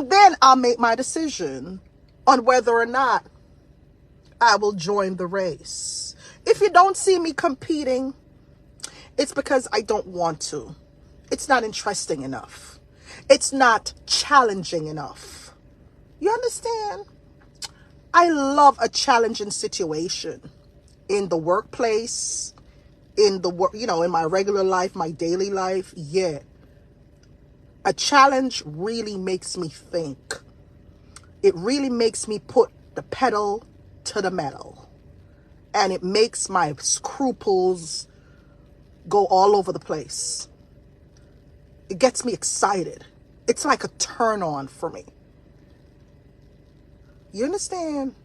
And then I'll make my decision on whether or not I will join the race. If you don't see me competing, it's because I don't want to. It's not interesting enough. It's not challenging enough. You understand? I love a challenging situation in the workplace, in the work, in my regular life, my daily life. Yeah. A challenge really makes me think. It really makes me put the pedal to the metal. And it makes my scruples go all over the place. It gets me excited. It's like a turn on for me. You understand?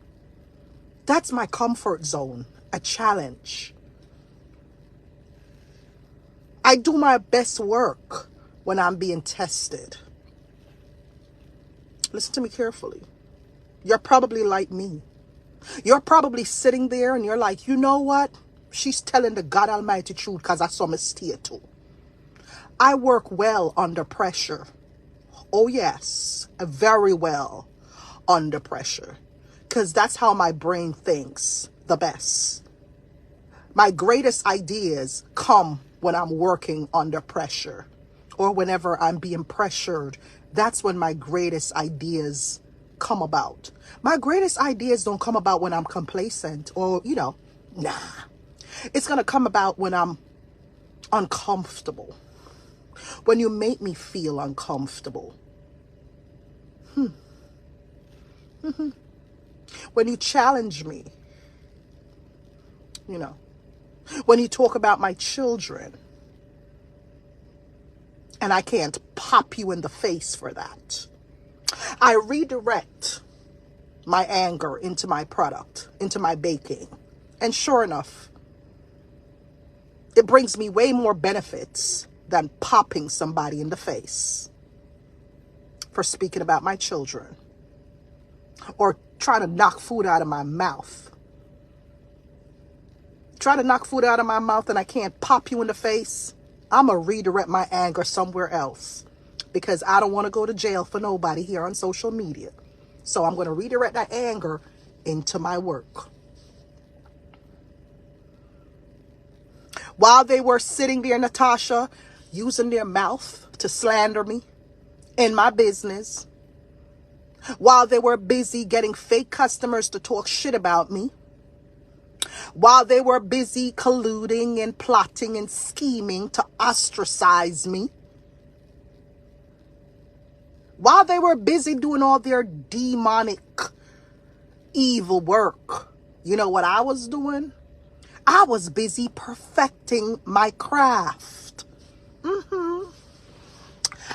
That's my comfort zone, a challenge. I do my best work when I'm being tested. Listen to me carefully. You're probably like me. You're probably sitting there and you're like, you know what? She's telling the God Almighty truth because I saw me steer too. I work well under pressure. Oh yes, very well under pressure. Because that's how my brain thinks the best. My greatest ideas come when I'm working under pressure. Or whenever I'm being pressured, that's when my greatest ideas come about. My greatest ideas don't come about when I'm complacent or, nah. It's going to come about when I'm uncomfortable. When you make me feel uncomfortable. When you challenge me. When you talk about my children. And I can't pop you in the face for that. I redirect my anger into my product, into my baking. And sure enough, it brings me way more benefits than popping somebody in the face for speaking about my children or trying to knock food out of my mouth. Try to knock food out of my mouth and I can't pop you in the face. I'm going to redirect my anger somewhere else because I don't want to go to jail for nobody here on social media. So I'm going to redirect that anger into my work. While they were sitting there, Natasha, using their mouth to slander me in my business, while they were busy getting fake customers to talk shit about me, while they were busy colluding and plotting and scheming to ostracize me, while they were busy doing all their demonic evil work, you know what I was doing? I was busy perfecting my craft.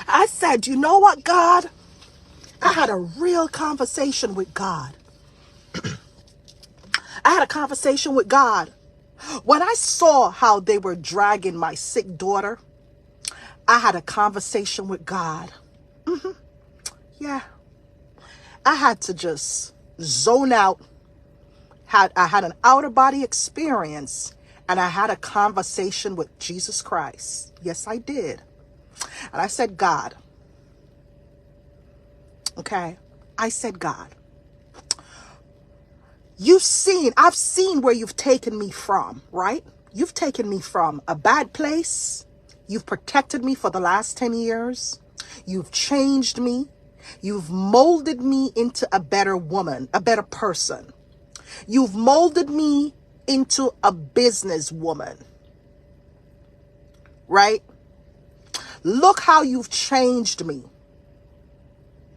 I said, you know what, God? I had a real conversation with God. I had a conversation with God. When I saw how they were dragging my sick daughter, I had a conversation with God. Yeah. I had to just zone out. I had an outer body experience and I had a conversation with Jesus Christ. Yes, I did. And I said, God. Okay. I said, God. I've seen where you've taken me from, right? You've taken me from a bad place. You've protected me for the last 10 years. You've changed me. You've molded me into a better woman, a better person. You've molded me into a businesswoman, right? Look how you've changed me,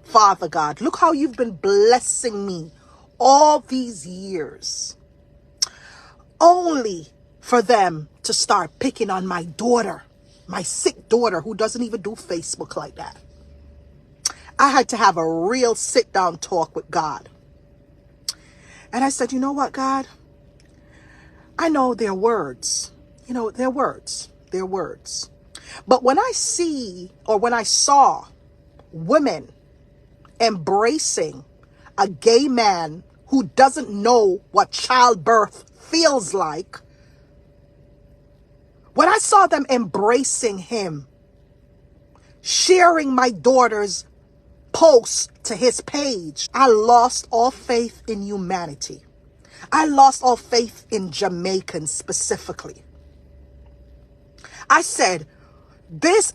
Father God. Look how you've been blessing me all these years, only for them to start picking on my daughter, my sick daughter who doesn't even do Facebook like that. I had to have a real sit down talk with God. And I said, you know what, God? I know they're words. They're words. They're words. But when I saw women embracing a gay man who doesn't know what childbirth feels like, when I saw them embracing him, sharing my daughter's posts to his page, I lost all faith in humanity. I lost all faith in Jamaicans specifically. I said, these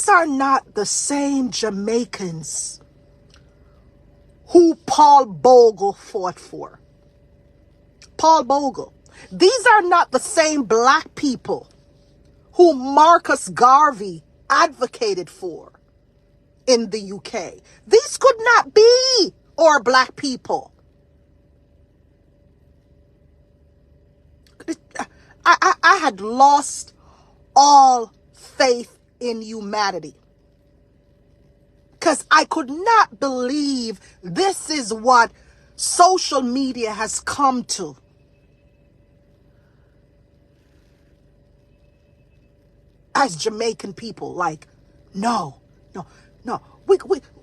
are not the same Jamaicans who Paul Bogle fought for. Paul Bogle. These are not the same black people who Marcus Garvey advocated for in the UK. These could not be our black people. I had lost all faith in humanity because I could not believe this is what social media has come to. As Jamaican people, like, no.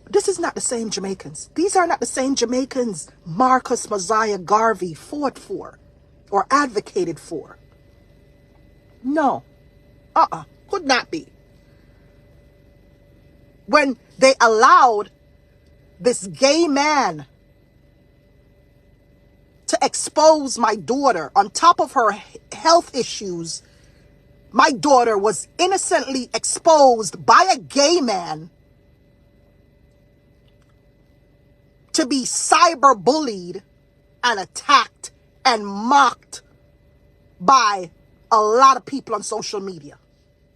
This is not the same Jamaicans. These are not the same Jamaicans Marcus Mosiah Garvey fought for or advocated for. No. Could not be. When they allowed this gay man to expose my daughter on top of her health issues, my daughter was innocently exposed by a gay man to be cyberbullied and attacked and mocked by a lot of people on social media.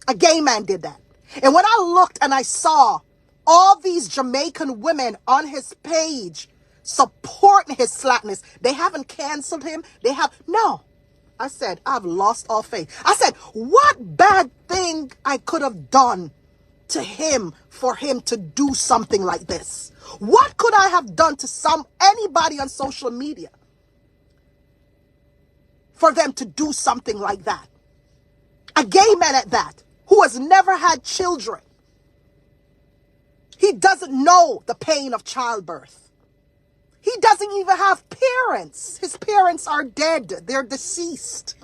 A gay man did that. And when I looked and I saw all these Jamaican women on his page supporting his slackness, they haven't canceled him. No. I said, I've lost all faith. I said, what bad thing I could have done to him for him to do something like this? What could I have done to anybody on social media for them to do something like that? A gay man at that, who has never had children. He doesn't know the pain of childbirth. He doesn't even have parents. His parents are dead. They're deceased.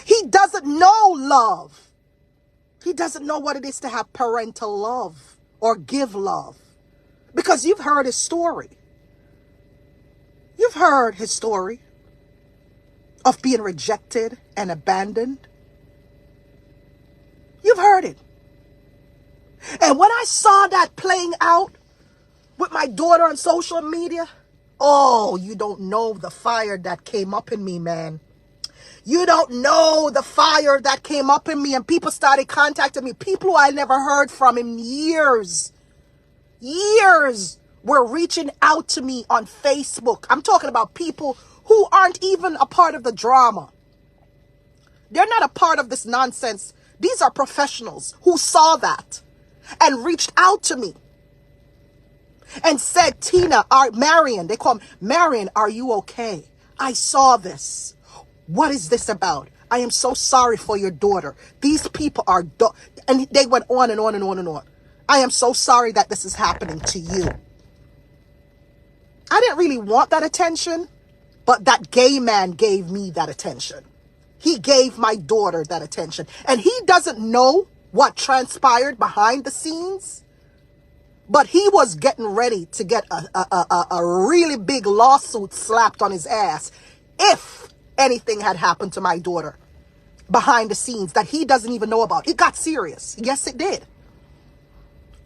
He doesn't know love. He doesn't know what it is to have parental love or give love. Because you've heard his story. You've heard his story of being rejected and abandoned. You've heard it. And when I saw that playing out with my daughter on social media, oh, you don't know the fire that came up in me, man. You don't know the fire that came up in me, and people started contacting me. People who I never heard from in years were reaching out to me on Facebook. I'm talking about people who aren't even a part of the drama. They're not a part of this nonsense. These are professionals who saw that and reached out to me and said, Marion, they call me, Marion, are you okay? I saw this. What is this about? I am so sorry for your daughter. These people are, and they went on and on and on and on. I am so sorry that this is happening to you. I didn't really want that attention, but that gay man gave me that attention. He gave my daughter that attention. And he doesn't know what transpired behind the scenes, but he was getting ready to get a really big lawsuit slapped on his ass if anything had happened to my daughter behind the scenes that he doesn't even know about. It got serious. Yes, it did.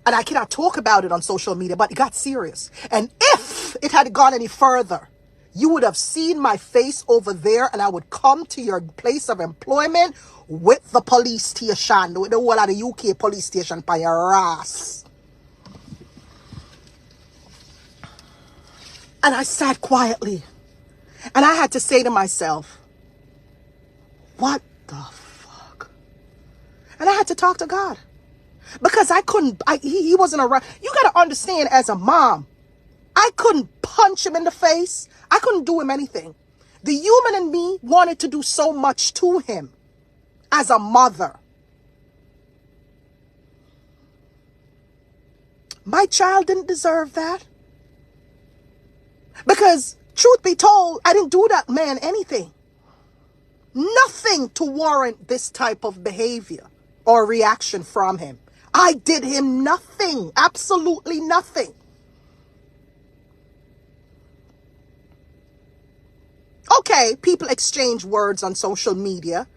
And I cannot talk about it on social media, but it got serious. And if it had gone any further, you would have seen my face over there, and I would come to your place of employment with the police station, with the whole of the UK police station by your ass. And I sat quietly, and I had to say to myself, what the fuck? And I had to talk to God, because I couldn't, he wasn't around. You got to understand, as a mom, I couldn't punch him in the face. I couldn't do him anything. The human in me wanted to do so much to him as a mother. My child didn't deserve that. Because, truth be told, I didn't do that man anything. Nothing to warrant this type of behavior or reaction from him. I did him nothing. Absolutely nothing. Okay, people exchange words on social media.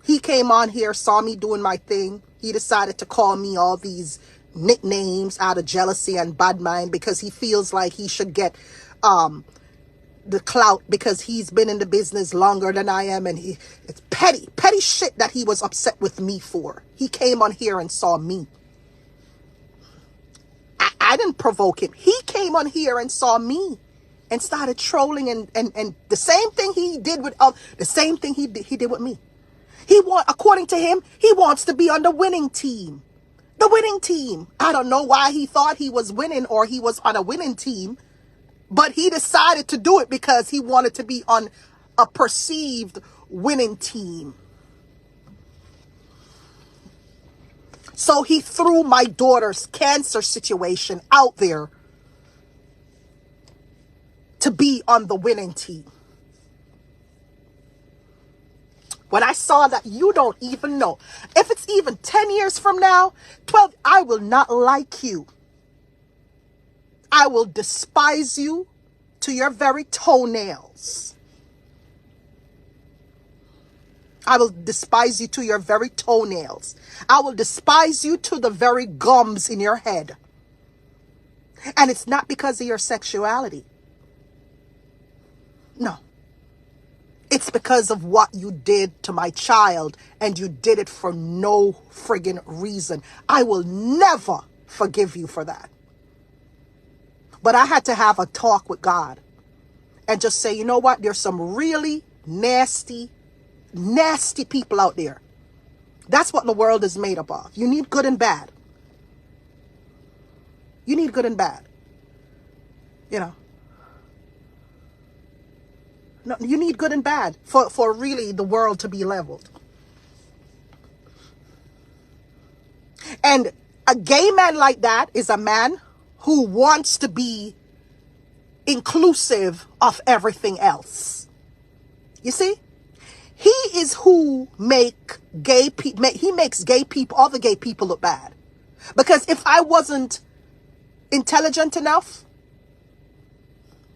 He came on here, saw me doing my thing. He decided to call me all these nicknames out of jealousy and bad mind because he feels like he should get the clout because he's been in the business longer than I am, and it's petty shit that he was upset with me for. He came on here and saw me. I didn't provoke him. He came on here and saw me and started trolling and the same thing he did with the same thing he did with me. According to him, he wants to be on the winning team. The winning team. I don't know why he thought he was winning or he was on a winning team, but he decided to do it because he wanted to be on a perceived winning team. So he threw my daughter's cancer situation out there to be on the winning team. When I saw that, you don't even know. If it's even 10 years from now, 12, I will not like you. I will despise you to your very toenails. I will despise you to your very toenails. I will despise you to the very gums in your head. And it's not because of your sexuality. No. It's because of what you did to my child, and you did it for no friggin' reason. I will never forgive you for that. But I had to have a talk with God and just say, you know what? There's some really nasty people out there. That's what the world is made up of. You need good and bad. You need good and bad. You know. No, you need good and bad for really the world to be leveled. And a gay man like that is a man who wants to be inclusive of everything else. You see? He is who makes gay people, all the gay people look bad. Because if I wasn't intelligent enough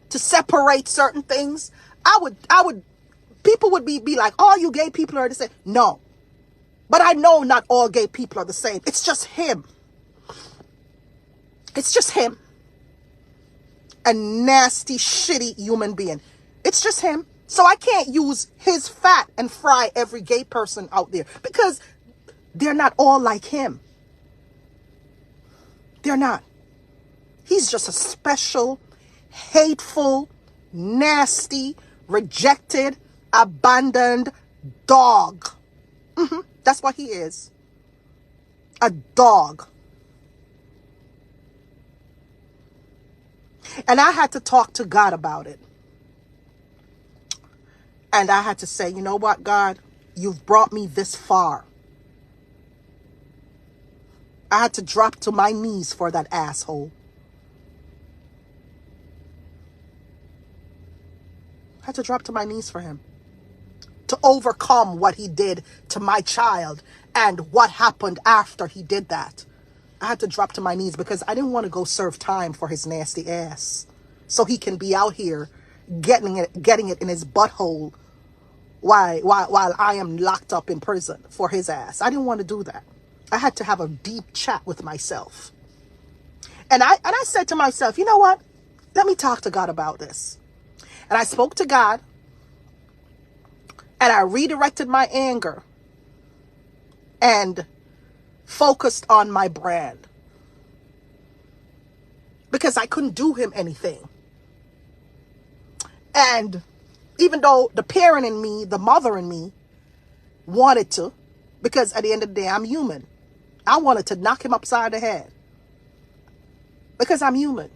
to separate certain things, people would be like, all you gay people are the same. No. But I know not all gay people are the same. It's just him. It's just him. A nasty, shitty human being. It's just him. So I can't use his fat and fry every gay person out there because they're not all like him. They're not. He's just a special, hateful, nasty, rejected, abandoned dog. That's what he is. A dog. And I had to talk to God about it. And I had to say, you know what, God? You've brought me this far. I had to drop to my knees for that asshole. I had to drop to my knees for him. To overcome what he did to my child and what happened after he did that. I had to drop to my knees because I didn't want to go serve time for his nasty ass. So he can be out here getting it in his butthole while I am locked up in prison for his ass. I didn't want to do that. I had to have a deep chat with myself. And I said to myself, you know what? Let me talk to God about this. And I spoke to God. And I redirected my anger and focused on my brand. Because I couldn't do him anything. And even though the parent in me, the mother in me, wanted to, because at the end of the day, I'm human. I wanted to knock him upside the head. Because I'm human.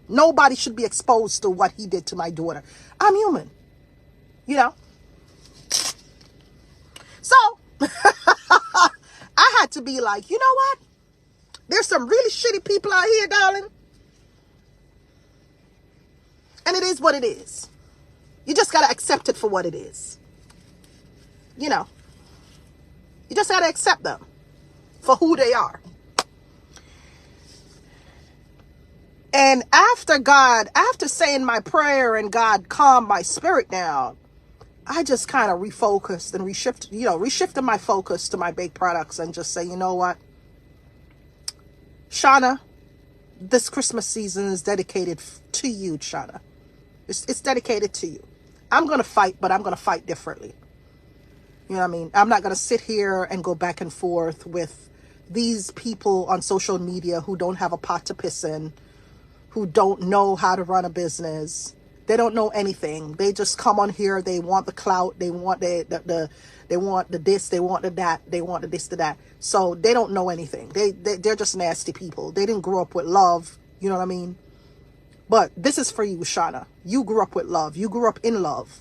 Nobody should be exposed to what he did to my daughter. I'm human. You know? So, I had to be like, you know what? There's some really shitty people out here, darling. And it is what it is. You just got to accept it for what it is. You know. You just got to accept them for who they are. And after saying my prayer and God calmed my spirit down, I just kind of refocused and reshifted my focus to my baked products and just say, you know what, Shauna, this Christmas season is dedicated to you, Shauna. It's dedicated to you. I'm going to fight, but I'm going to fight differently. You know what I mean? I'm not going to sit here and go back and forth with these people on social media who don't have a pot to piss in, who don't know how to run a business. They don't know anything. They just come on here. They want the clout. They want they want the this. They want the that. They want the this, the that. So they don't know anything. They're just nasty people. They didn't grow up with love. You know what I mean? But this is for you, Shauna. You grew up with love. You grew up in love.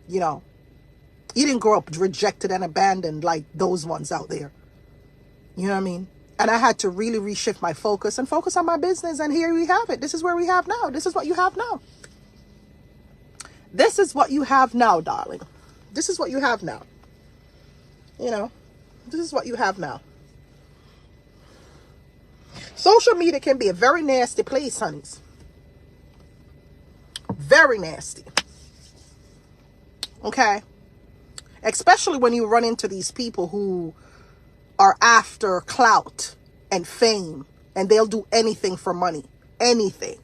You know, you didn't grow up rejected and abandoned like those ones out there. You know what I mean? And I had to really reshift my focus and focus on my business. And here we have it. This is where we have now. This is what you have now. This is what you have now, darling. This is what you have now. You know, this is what you have now. Social media can be a very nasty place, honeys. Very nasty. Okay? Especially when you run into these people who are after clout and fame, and they'll do anything for money. Anything.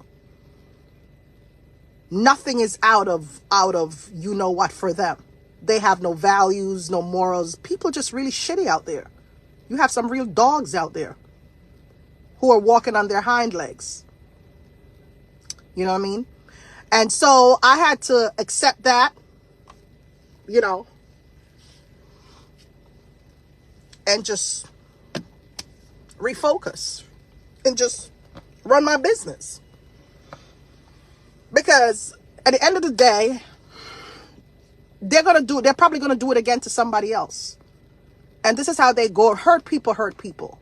Nothing is out of you know what for them. They have no values, no morals. People just really shitty out there. You have some real dogs out there who are walking on their hind legs. You know what I mean? And so I had to accept that, you know, and just refocus and just run my business. Because at the end of the day, they're probably going to do it again to somebody else. And this is how they go. Hurt people, hurt people.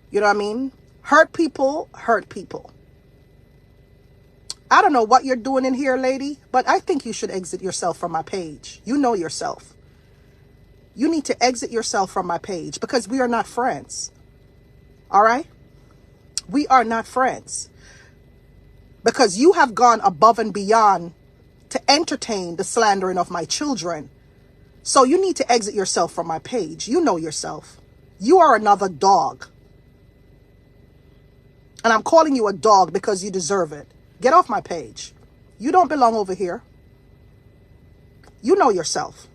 You know what I mean? Hurt people, hurt people. I don't know what you're doing in here, lady, but I think you should exit yourself from my page. You know yourself. You need to exit yourself from my page because we are not friends. All right? We are not friends. Because you have gone above and beyond to entertain the slandering of my children. So you need to exit yourself from my page. You know yourself. You are another dog. And I'm calling you a dog because you deserve it. Get off my page. You don't belong over here. You know yourself.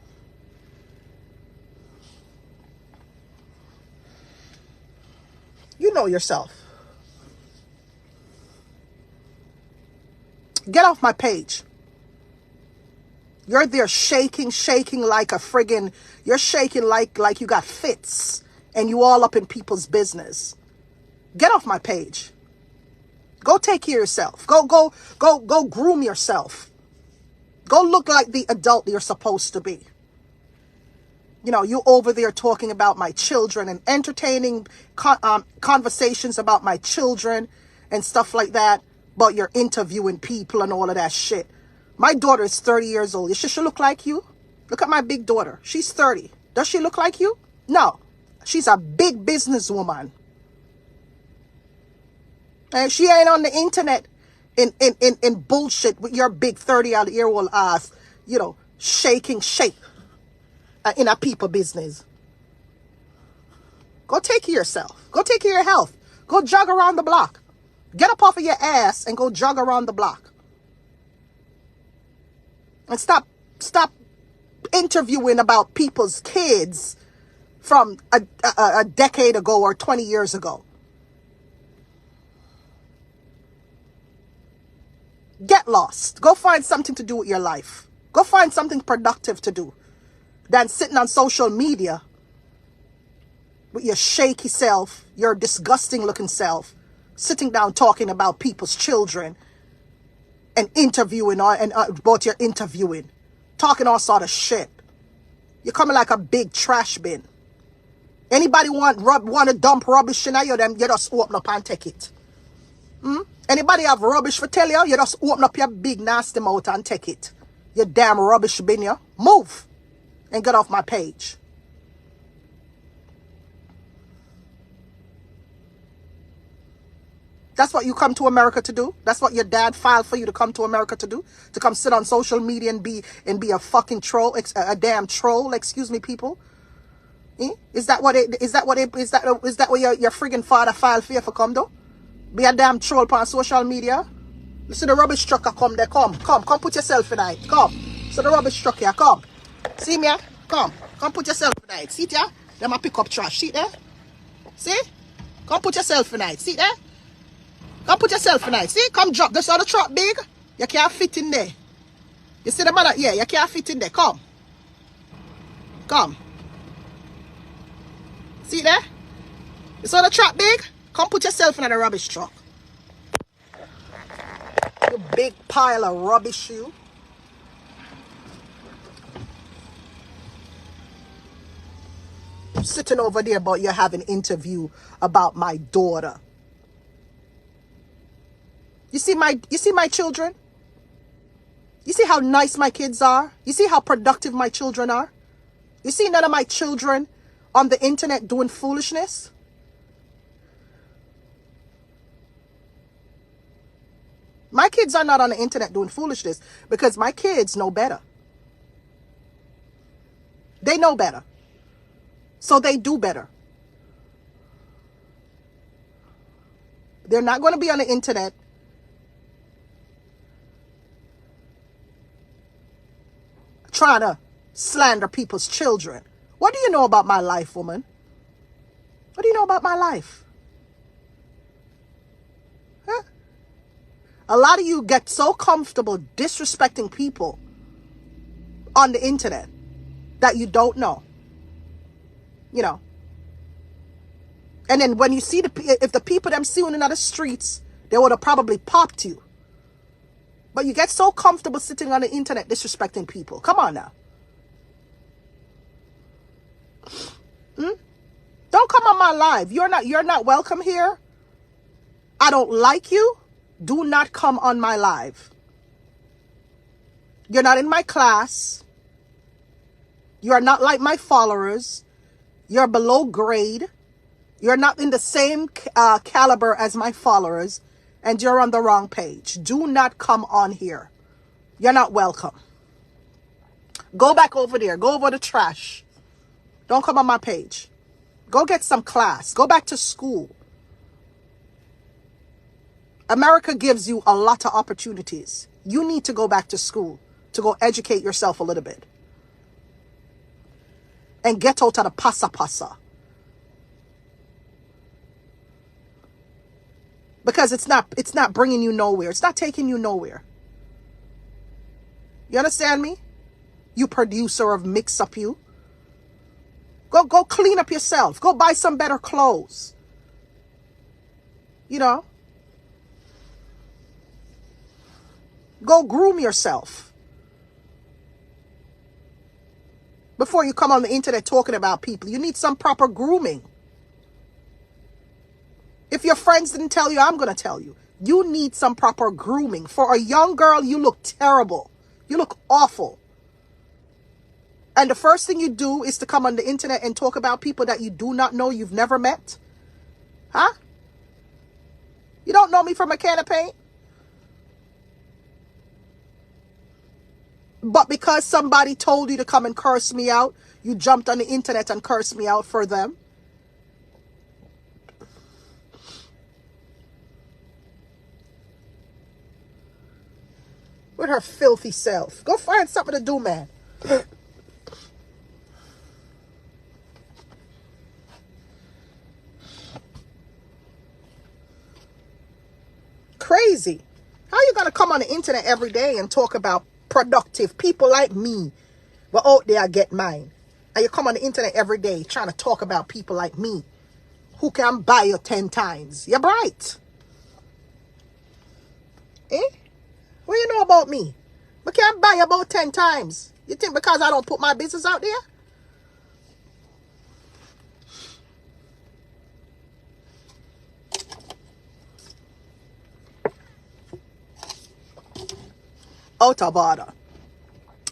You know yourself. Get off my page. You're there shaking like a friggin', you're shaking like you got fits and you all up in people's business. Get off my page. Go take care of yourself. Go groom yourself. Go look like the adult you're supposed to be. You know, you over there talking about my children and entertaining conversations about my children and stuff like that. But you're interviewing people and all of that shit. My daughter is 30 years old. Does she look like you? Look at my big daughter. She's 30. Does she look like you? No. She's a big businesswoman. And she ain't on the internet in bullshit with your big 30-year-old ass, you know, shaking shape in a people business. Go take care of yourself. Go take care of your health. Go jog around the block. Get up off of your ass and go jog around the block. And stop interviewing about people's kids from a decade ago or 20 years ago. Get lost. Go find something to do with your life. Go find something productive to do than sitting on social media with your shaky self, your disgusting looking self, sitting down talking about people's children and interviewing about your interviewing, talking all sort of shit. You're coming like a big trash bin. Anybody want to dump rubbish in you, them you just open up and take it. Anybody have rubbish for tell you, you just open up your big nasty mouth and take it. You damn rubbish bin, you. Move and get off my page. That's what you come to America to do? That's what your dad filed for you to come to America to do? To come sit on social media and be a fucking troll, a damn troll, excuse me, people? Eh? Is that what your friggin' father filed for you for come do? Be a damn troll on social media? You see the rubbish trucker come there, come put yourself in it, come. So the rubbish truck here, come. See me, come put yourself in it. See there? Them a pick up trash, see there? See? Come put yourself in it, see there? Come put yourself in it. See, come drop. This other truck big. You can't fit in there. You see the mother? Yeah, you can't fit in there. Come. See there? This other truck big. Come put yourself in the rubbish truck. You big pile of rubbish, you. Sitting over there, but you're having an interview about my daughter. You see my children? You see how nice my kids are? You see how productive my children are? You see none of my children on the internet doing foolishness? My kids are not on the internet doing foolishness because my kids know better. They know better. So they do better. They're not going to be on the internet trying to slander people's children. What do you know about my life, woman? What do you know about my life? Huh? A lot of you get so comfortable disrespecting people on the internet that you don't know. You know. And then when you see if the people them see you in the streets, they would have probably popped you. But you get so comfortable sitting on the internet disrespecting people. Come on now. Don't come on my live. You're not welcome here. I don't like you. Do not come on my live. You're not in my class. You are not like my followers. You're below grade. You're not in the same caliber as my followers. And you're on the wrong page. Do not come on here. You're not welcome. Go back over there. Go over the trash. Don't come on my page. Go get some class. Go back to school. America gives you a lot of opportunities. You need to go back to school to go educate yourself a little bit. And get out of the pasa. Because it's not bringing you nowhere. It's not taking you nowhere. You understand me? You producer of mix up you. Go clean up yourself. Go buy some better clothes. You know? Go groom yourself. Before you come on the internet talking about people, you need some proper grooming. If your friends didn't tell you, I'm going to tell you. You need some proper grooming. For a young girl, you look terrible. You look awful. And the first thing you do is to come on the internet and talk about people that you do not know, you've never met. Huh? You don't know me from a can of paint? But because somebody told you to come and curse me out, you jumped on the internet and cursed me out for them. With her filthy self. Go find something to do, man. Crazy. How you gonna come on the internet every day and talk about productive people like me? Well, out there I get mine. And you come on the internet every day trying to talk about people like me who can buy you 10 times. You're bright. Eh? What you know about me? I can't buy about 10 times. You think because I don't put my business out there? Out of order.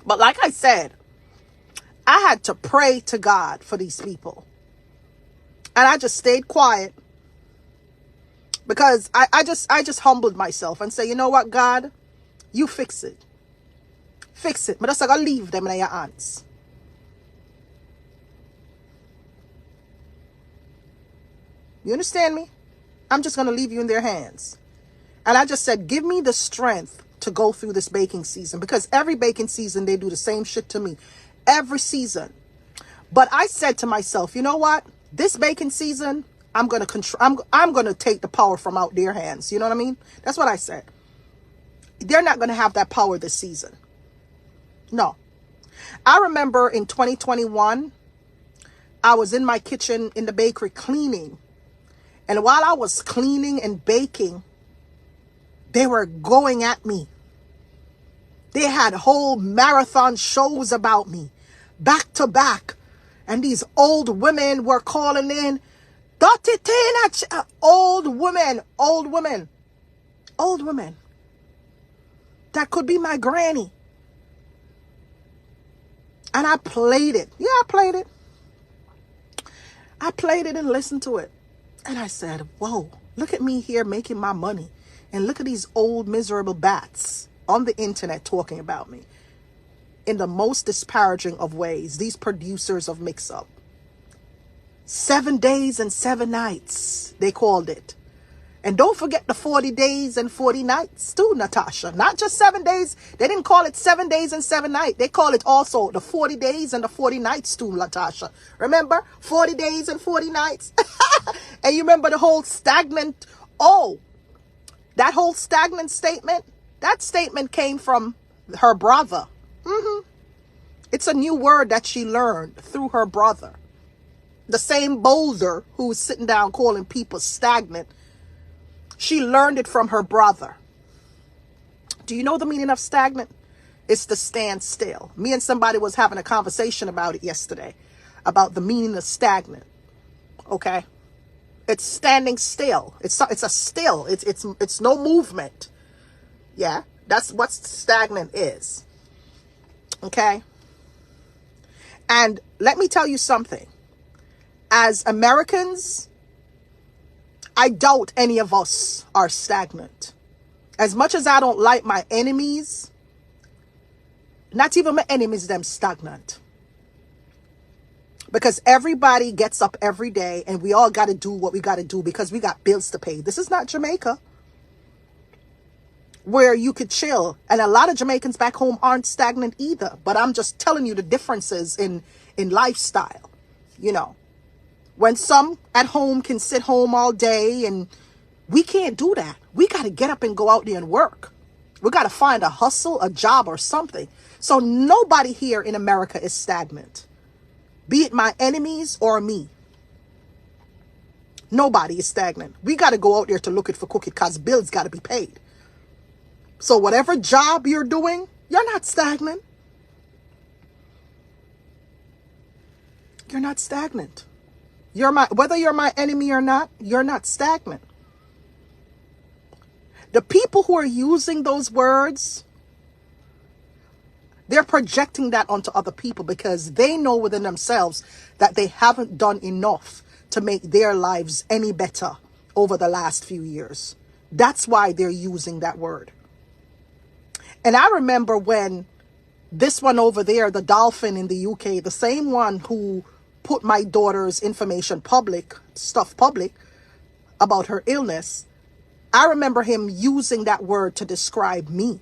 But like I said, I had to pray to God for these people. And I just stayed quiet. Because I just humbled myself and say, you know what, God, you fix it. Fix it. But just gotta leave them in your hands. You understand me? I'm just gonna leave you in their hands. And I just said, give me the strength to go through this baking season, because every baking season they do the same shit to me. Every season. But I said to myself, you know what? This baking season, I'm gonna control. I'm gonna take the power from out their hands. You know what I mean? That's what I said. They're not gonna have that power this season. No. I remember in 2021, I was in my kitchen in the bakery cleaning, and while I was cleaning and baking, they were going at me. They had whole marathon shows about me, back to back, and these old women were calling in. Old women that could be my granny. And I played it. Yeah, I played it. I played it and listened to it. And I said, whoa, look at me here making my money. And look at these old miserable bats on the internet talking about me in the most disparaging of ways. These producers of mix-up. 7 days and 7 nights, they called it. And don't forget the 40 days and 40 nights too, Natasha. Not just 7 days. They didn't call it 7 days and 7 nights. They call it also the 40 days and the 40 nights too, Natasha. Remember? 40 days and 40 nights. And you remember the whole stagnant, that whole stagnant statement? That statement came from her brother. It's a new word that she learned through her brother. The same Boulder who was sitting down calling people stagnant. She learned it from her brother. Do you know the meaning of stagnant? It's to stand still. Me and somebody was having a conversation about it yesterday, about the meaning of stagnant. Okay? It's standing still. It's a still. It's no movement. Yeah? That's what stagnant is. Okay? And let me tell you something. As Americans, I doubt any of us are stagnant. As much as I don't like my enemies, not even my enemies, them stagnant. Because everybody gets up every day and we all got to do what we got to do because we got bills to pay. This is not Jamaica, where you could chill. And a lot of Jamaicans back home aren't stagnant either. But I'm just telling you the differences in lifestyle, you know. When some at home can sit home all day, and we can't do that. We got to get up and go out there and work. We got to find a hustle, a job or something. So nobody here in America is stagnant, be it my enemies or me. Nobody is stagnant. We got to go out there to look it for cookie because bills got to be paid. So whatever job you're doing, you're not stagnant. You're not stagnant. Whether you're my enemy or not, you're not stagnant. The people who are using those words, they're projecting that onto other people because they know within themselves that they haven't done enough to make their lives any better over the last few years. That's why they're using that word. And I remember when this one over there, the dolphin in the UK, the same one who put my daughter's information public about her illness, I remember him using that word to describe me.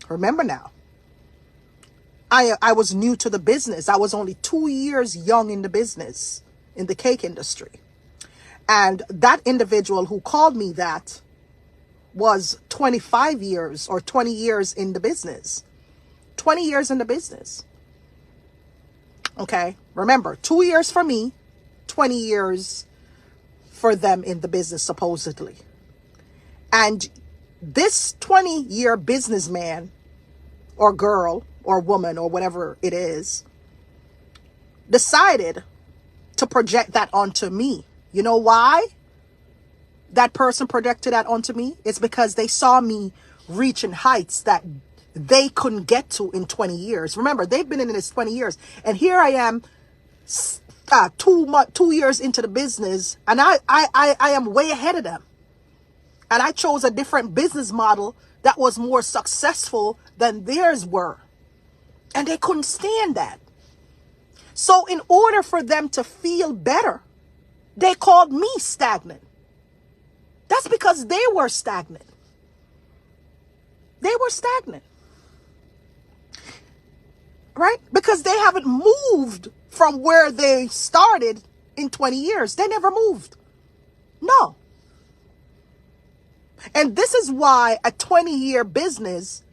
Remember now, I was new to the business. I was only 2 years young in the business, in the cake industry. And that individual who called me that was 25 years or 20 years in the business. 20 years in the business. Okay, remember, 2 years for me, 20 years for them in the business, supposedly. And this 20-year businessman or girl or woman or whatever it is decided to project that onto me. You know why that person projected that onto me? It's because they saw me reaching heights that they couldn't get to in 20 years. Remember, they've been in this 20 years. And here I am 2 years into the business, and I am way ahead of them. And I chose a different business model that was more successful than theirs were. And they couldn't stand that. So in order for them to feel better, they called me stagnant. That's because they were stagnant. They were stagnant. Right? Because they haven't moved from where they started in 20 years. They never moved. No. And this is why a 20-year business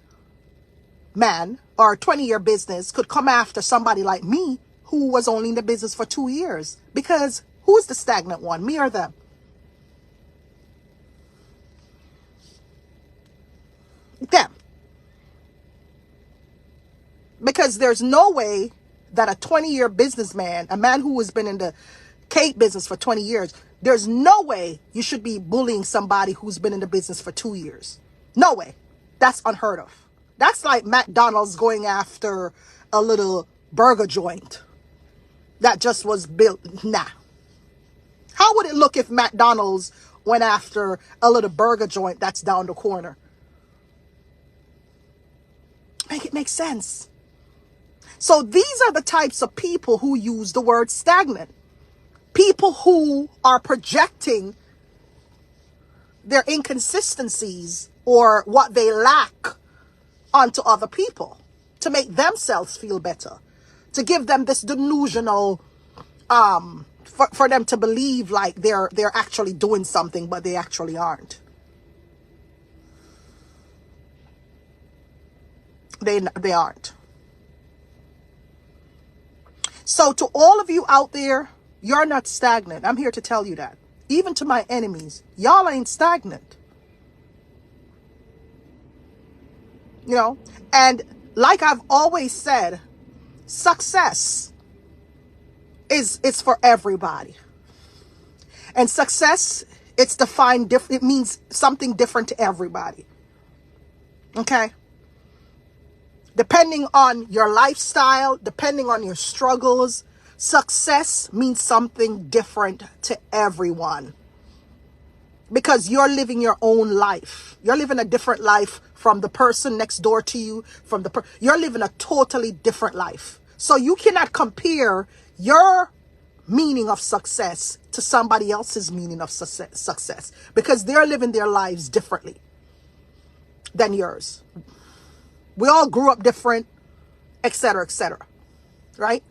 man or a 20-year business could come after somebody like me who was only in the business for 2 years. Because who's the stagnant one, me or them? Them. Because there's no way that a 20-year businessman, a man who has been in the cake business for 20 years, there's no way you should be bullying somebody who's been in the business for 2 years. No way. That's unheard of. That's like McDonald's going after a little burger joint that just was built. Nah. How would it look if McDonald's went after a little burger joint that's down the corner? Make it make sense. So these are the types of people who use the word stagnant. People who are projecting their inconsistencies or what they lack onto other people to make themselves feel better, to give them this delusional, for them to believe like they're actually doing something, but they actually aren't. They aren't. So to all of you out there, you're not stagnant. I'm here to tell you that. Even to my enemies, y'all ain't stagnant. You know, and like I've always said, success is for everybody. And success, it's defined different. It means something different to everybody. Okay? Depending on your lifestyle, depending on your struggles, success means something different to everyone. Because you're living your own life. You're living a different life from the person next door to you, you're living a totally different life. So you cannot compare your meaning of success to somebody else's meaning of success because they're living their lives differently than yours. We all grew up different, etc., right?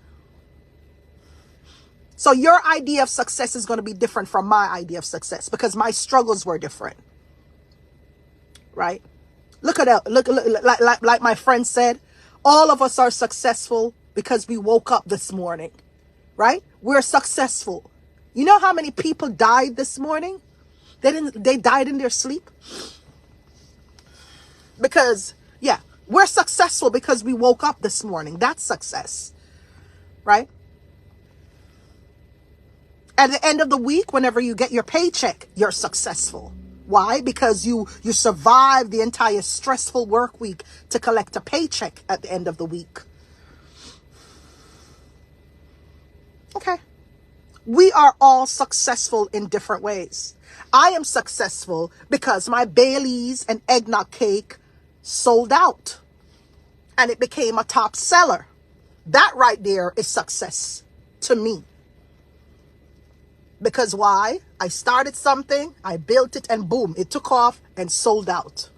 So your idea of success is going to be different from my idea of success because my struggles were different, right? Look like my friend said, all of us are successful because we woke up this morning, right? We're successful. You know how many people died this morning? They died in their sleep. Because, yeah, we're successful because we woke up this morning. That's success, right? At the end of the week, whenever you get your paycheck, you're successful. Why? Because you survived the entire stressful work week to collect a paycheck at the end of the week. Okay. We are all successful in different ways. I am successful because my Bailey's and eggnog cake sold out and it became a top seller. That right there is success to me. Because why? I started something, I built it, and boom, it took off and sold out.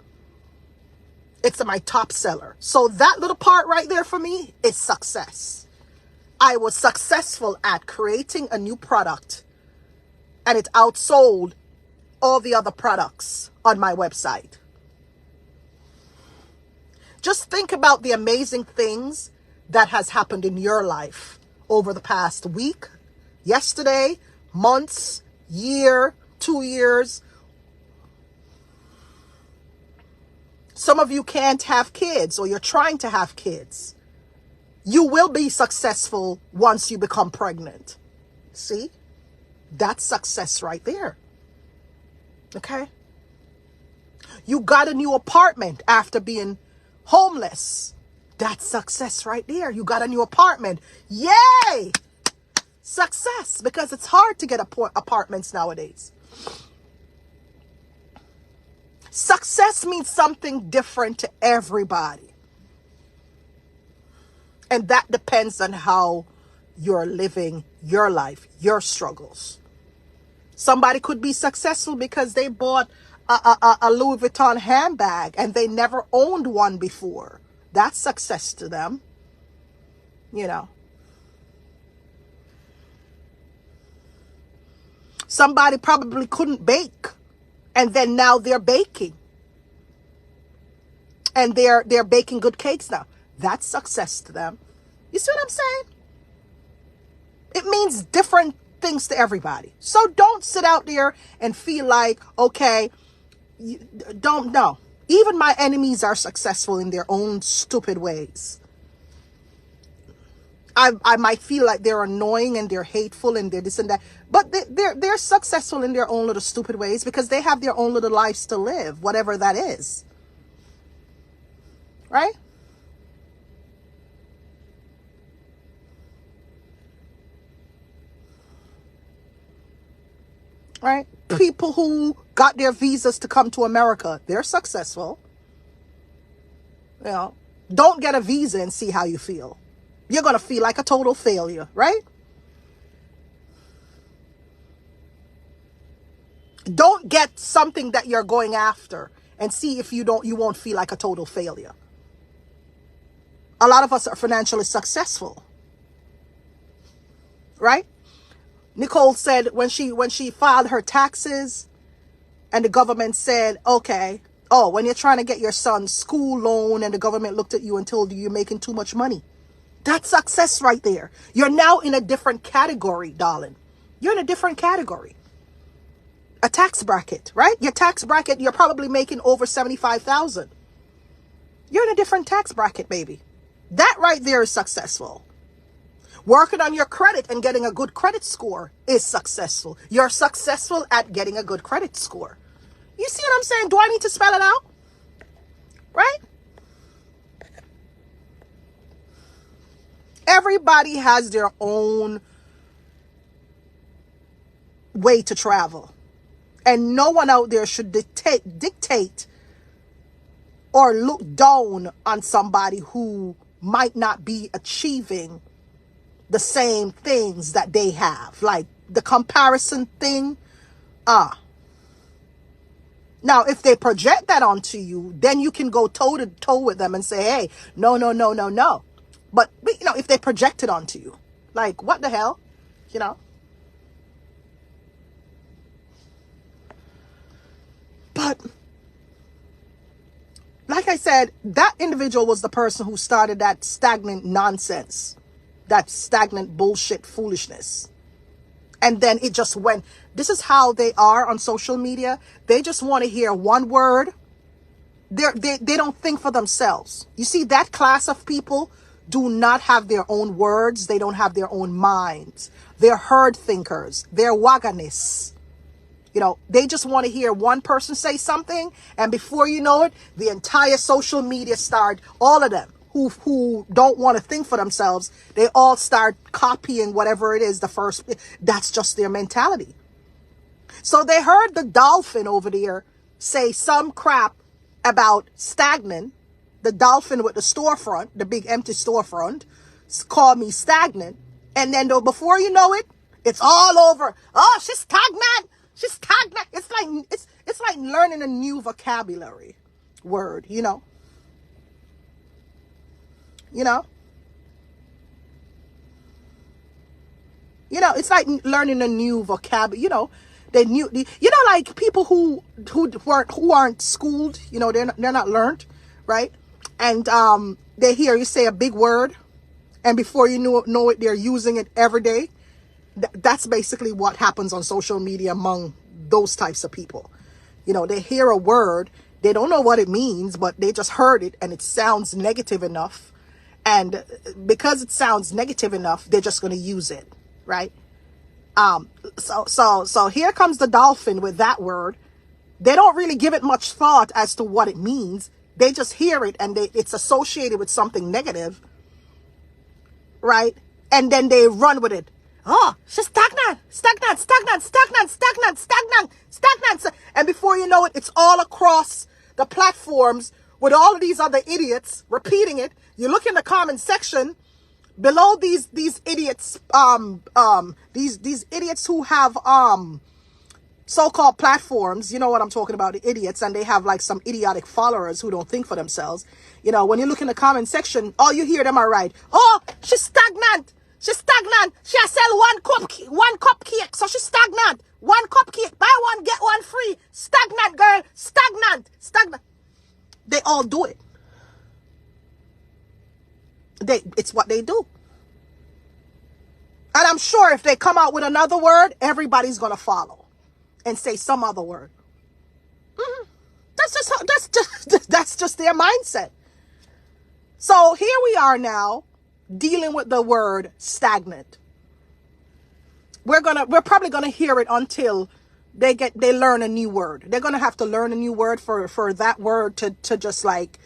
It's my top seller. So that little part right there for me is success. I was successful at creating a new product and it outsold all the other products on my website. Just think about the amazing things that has happened in your life over the past week, yesterday, months, year, 2 years. Some of you can't have kids or you're trying to have kids. You will be successful once you become pregnant. See? That's success right there. Okay? You got a new apartment after being homeless. That's success right there. You got a new apartment. Yay! Success, because it's hard to get apartments nowadays. Success means something different to everybody. And that depends on how you're living your life, your struggles. Somebody could be successful because they bought a Louis Vuitton handbag and they never owned one before. That's success to them, you know. Somebody probably couldn't bake, and then now they're baking. And they're baking good cakes now. That's success to them. You see what I'm saying? It means different things to everybody. So don't sit out there and feel like, okay, don't know. Even my enemies are successful in their own stupid ways. I might feel like they're annoying and they're hateful and they're this and that, but they're successful in their own little stupid ways because they have their own little lives to live, whatever that is. Right? Right? People who got their visas to come to America, they're successful. You know, don't get a visa and see how you feel. You're going to feel like a total failure, right? Don't get something that you're going after and see if you won't feel like a total failure. A lot of us are financially successful, right? Nicole said when she filed her taxes and the government said, okay, oh, when you're trying to get your son's school loan and the government looked at you and told you you're making too much money. That's success right there. You're now in a different category, darling. You're in a different category. A tax bracket, right? Your tax bracket, you're probably making over $75,000. You're in a different tax bracket, baby. That right there is successful. Working on your credit and getting a good credit score is successful. You're successful at getting a good credit score. You see what I'm saying? Do I need to spell it out? Right? Everybody has their own way to travel. And no one out there should dictate or look down on somebody who might not be achieving the same things that they have. Like the comparison thing. Now, if they project that onto you, then you can go toe to toe with them and say, hey, no. But you know, if they project it onto you, like, what the hell? You know? But like I said, that individual was the person who started that stagnant nonsense, that stagnant bullshit foolishness. And then it just went. This is how they are on social media. They just want to hear one word. They don't think for themselves. You see, that class of people do not have their own words. They don't have their own minds. They're herd thinkers. They're waganists. You know, they just want to hear one person say something, and before you know it, the entire social media start, all of them who don't want to think for themselves, they all start copying whatever it is the first. That's just their mentality. So they heard the dolphin over there say some crap about stagnant. The dolphin with the storefront, the big empty storefront, called me stagnant. And then before you know it, it's all over. Oh, she's stagnant. She's stagnant. It's like learning a new vocabulary word, you know. You know, it's like learning a new vocabulary. You know, like people who aren't schooled. You know, they're not learned, right? And they hear you say a big word, and before you know it, they're using it every day. That's basically what happens on social media among those types of people. You know, they hear a word, they don't know what it means, but they just heard it and it sounds negative enough. And because it sounds negative enough, they're just going to use it, right? So here comes the dolphin with that word. They don't really give it much thought as to what it means. They just hear it and it's associated with something negative, right? And then they run with it. Oh, she's stagnant, stagnant, stagnant, stagnant, stagnant, stagnant, stagnant. And before you know it, it's all across the platforms with all of these other idiots repeating it. You look in the comment section below these idiots, these idiots who have so-called platforms. You know what I'm talking about, the idiots, and they have like some idiotic followers who don't think for themselves. You know, when you look in the comment section, all you hear them are right. Oh, she's stagnant. She's stagnant. She has sell one cup cake, so she's stagnant. One cup cake, buy one, get one free. Stagnant, girl. Stagnant. Stagnant. They all do it. It's what they do. And I'm sure if they come out with another word, everybody's going to follow and say some other word. That's just their mindset. So here we are now dealing with the word stagnant. We're probably gonna hear it until they learn a new word. They're gonna have to learn a new word for that word to just like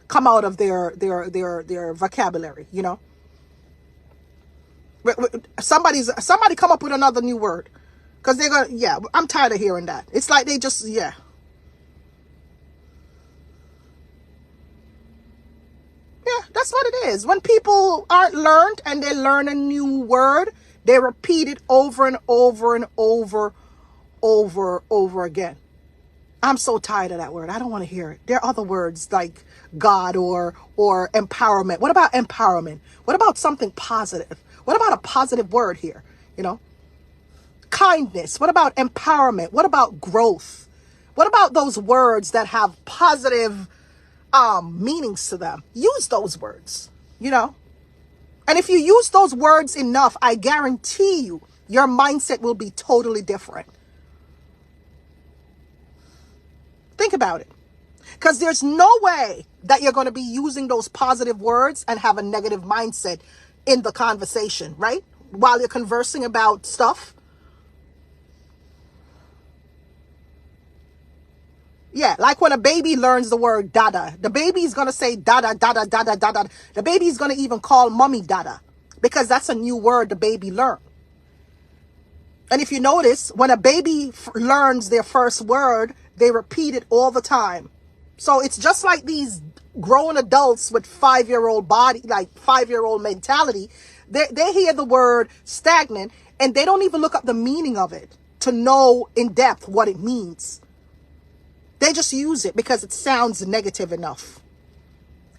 come out of their vocabulary, you know. Somebody come up with another new word, because they're gonna, yeah, I'm tired of hearing that. It's like they just, yeah. Yeah, that's what it is. When people aren't learned and they learn a new word, they repeat it over and over and over again. I'm so tired of that word. I don't want to hear it. There are other words like God or empowerment. What about empowerment? What about something positive? What about a positive word here? You know, kindness. What about empowerment? What about growth? What about those words that have positive meanings to them? Use those words, you know. And if you use those words enough, I guarantee you, your mindset will be totally different. Think about it. Because there's no way that you're going to be using those positive words and have a negative mindset in the conversation, right? While you're conversing about stuff. Yeah, like when a baby learns the word dada, the baby is going to say dada, dada, dada, dada. The baby is going to even call mommy dada, because that's a new word the baby learned. And if you notice, when a baby learns their first word, they repeat it all the time. So it's just like these grown adults with 5-year-old body, like 5-year-old mentality. They hear the word stagnant and they don't even look up the meaning of it to know in depth what it means. They just use it because it sounds negative enough.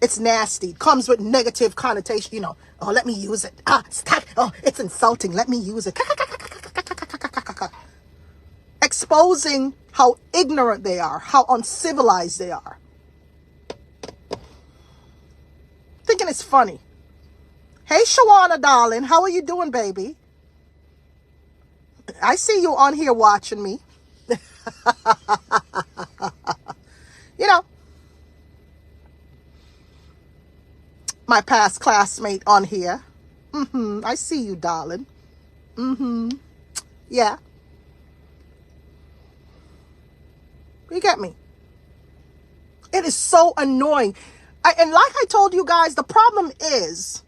It's nasty. It comes with negative connotation. You know, oh, let me use it. Oh, it's insulting. Let me use it. Exposing how ignorant they are, how uncivilized they are. Thinking it's funny. Hey, Shawana, darling. How are you doing, baby? I see you on here watching me. You know, my past classmate on here. I see you, darling. Yeah. You get me? It is so annoying. And like I told you guys, the problem is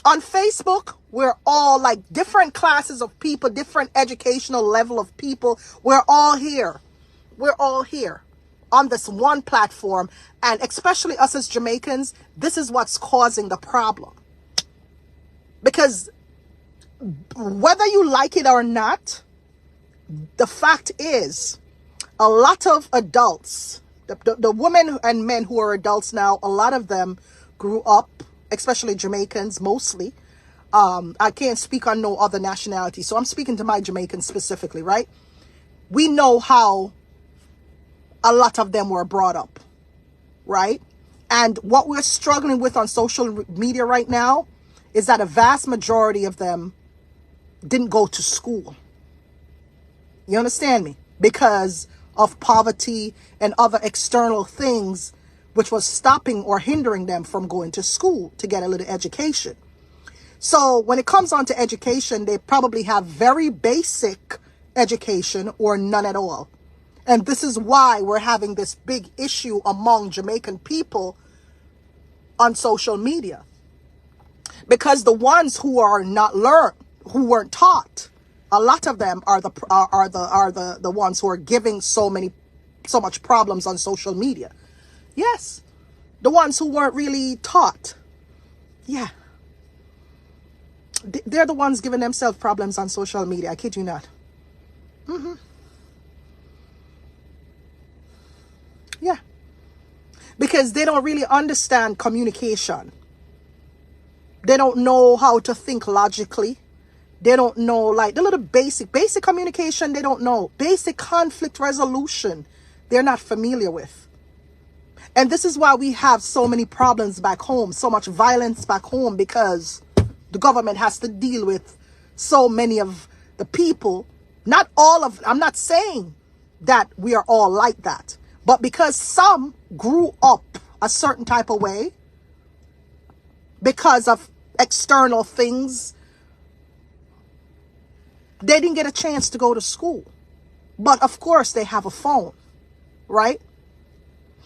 on Facebook, we're all like different classes of people, different educational level of people. We're all here. We're all here on this one platform. And especially us as Jamaicans, this is what's causing the problem. Because whether you like it or not, the fact is, a lot of adults, the women and men who are adults now, a lot of them grew up, especially Jamaicans mostly. I can't speak on no other nationality, so I'm speaking to my Jamaicans specifically, right? We know how a lot of them were brought up, right? And what we're struggling with on social media right now is that a vast majority of them didn't go to school. You understand me? Because of poverty and other external things which was stopping or hindering them from going to school to get a little education. So when it comes on to education, they probably have very basic education or none at all. And this is why we're having this big issue among Jamaican people on social media. Because the ones who are not learned, who weren't taught. A lot of them are the ones who are giving so much problems on social media. Yes, the ones who weren't really taught. Yeah, they're the ones giving themselves problems on social media. I kid you not. Yeah, because they don't really understand communication. They don't know how to think logically. They don't know, like, the little basic communication. They don't know basic conflict resolution. They're not familiar with. And this is why we have so many problems back home, so much violence back home, because the government has to deal with so many of the people. Not all of, I'm not saying that we are all like that, but because some grew up a certain type of way because of external things, they didn't get a chance to go to school. But of course they have a phone, right?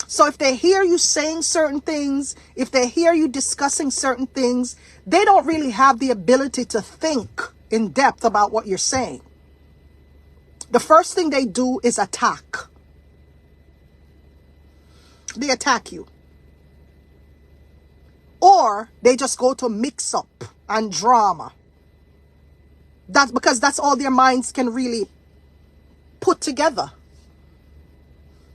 So if they hear you saying certain things, if they hear you discussing certain things, they don't really have the ability to think in depth about what you're saying. The first thing they do is attack. They attack you. Or they just go to mix up and drama. That's because that's all their minds can really put together.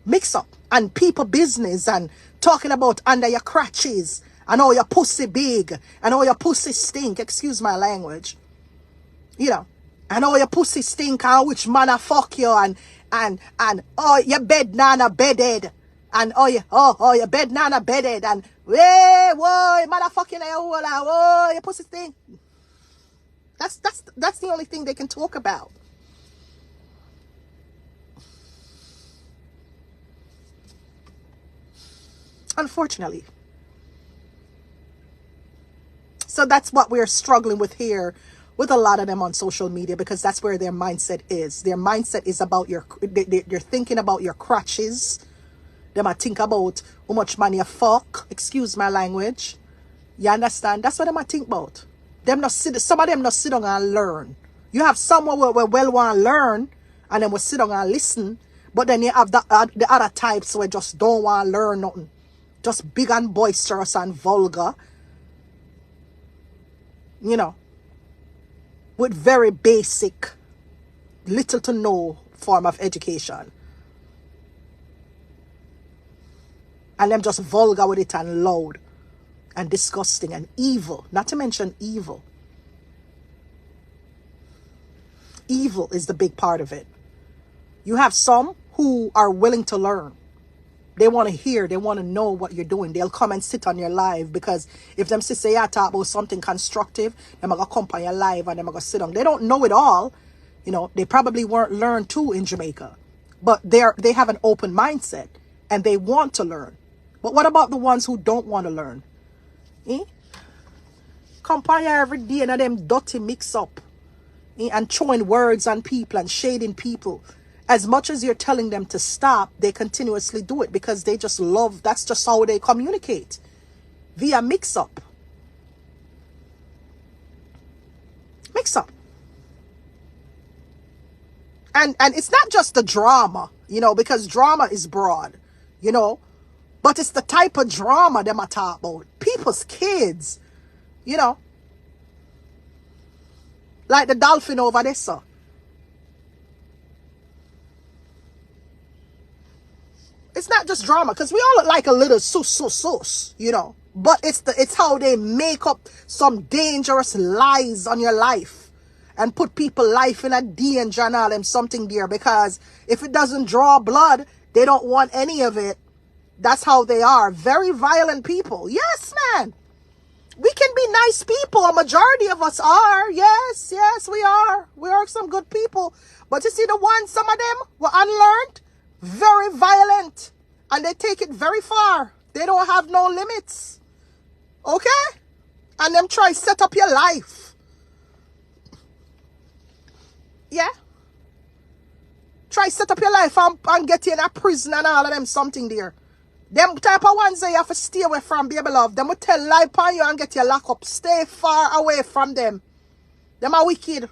Mix up and people business and talking about under your crotches and oh, your pussy big and oh, your pussy stink. Excuse my language. You know, and oh, your pussy stink and which man a fuck you and oh, your bed nana bedded and oh, your bed nana bedded and hey, whoa, motherfucking whoa, your pussy stink. That's the only thing they can talk about. Unfortunately. So that's what we're struggling with here with a lot of them on social media, because that's where their mindset is. Their mindset is about they're thinking about your crotches. They might think about how much money you fuck. Excuse my language. You understand? That's what they might think about. Some of them not sit down and learn. You have someone who well want to learn and then will sit down and listen. But then you have the other types who just don't want to learn nothing. Just big and boisterous and vulgar. You know. With very basic, little to no form of education. And them just vulgar with it and loud. And disgusting and evil. Not to mention evil. Evil is the big part of it. You have some who are willing to learn. They want to hear. They want to know what you're doing. They'll come and sit on your live, because if them say you talk about something constructive, they're going to come on your live and they're going to sit on. They don't know it all. You know, they probably weren't learned too in Jamaica. But they have an open mindset and they want to learn. But what about the ones who don't want to learn? Come on here every day and them dirty mix up. And throwing words on people and shading people. As much as you're telling them to stop, they continuously do it because they just love, that's just how they communicate. Via mix up. Mix up. And it's not just the drama, you know, because drama is broad, you know. But it's the type of drama them I talk about. People's kids, you know. Like the dolphin over there, sir. It's not just drama, because we all look like a little sus, you know. But it's how they make up some dangerous lies on your life and put people life in a danger and all them something there. Because if it doesn't draw blood, they don't want any of it. That's how they are. Very violent people. Yes, man. We can be nice people. A majority of us are. Yes, we are. We are some good people. But you see the ones, some of them were unlearned. Very violent. And they take it very far. They don't have no limits. Okay? And them try set up your life. Yeah? Try set up your life and get you in a prison and all of them something there. Them type of ones that you have to stay away from, baby love. Them will tell lie upon you and get you locked up. Stay far away from them. Them are wicked.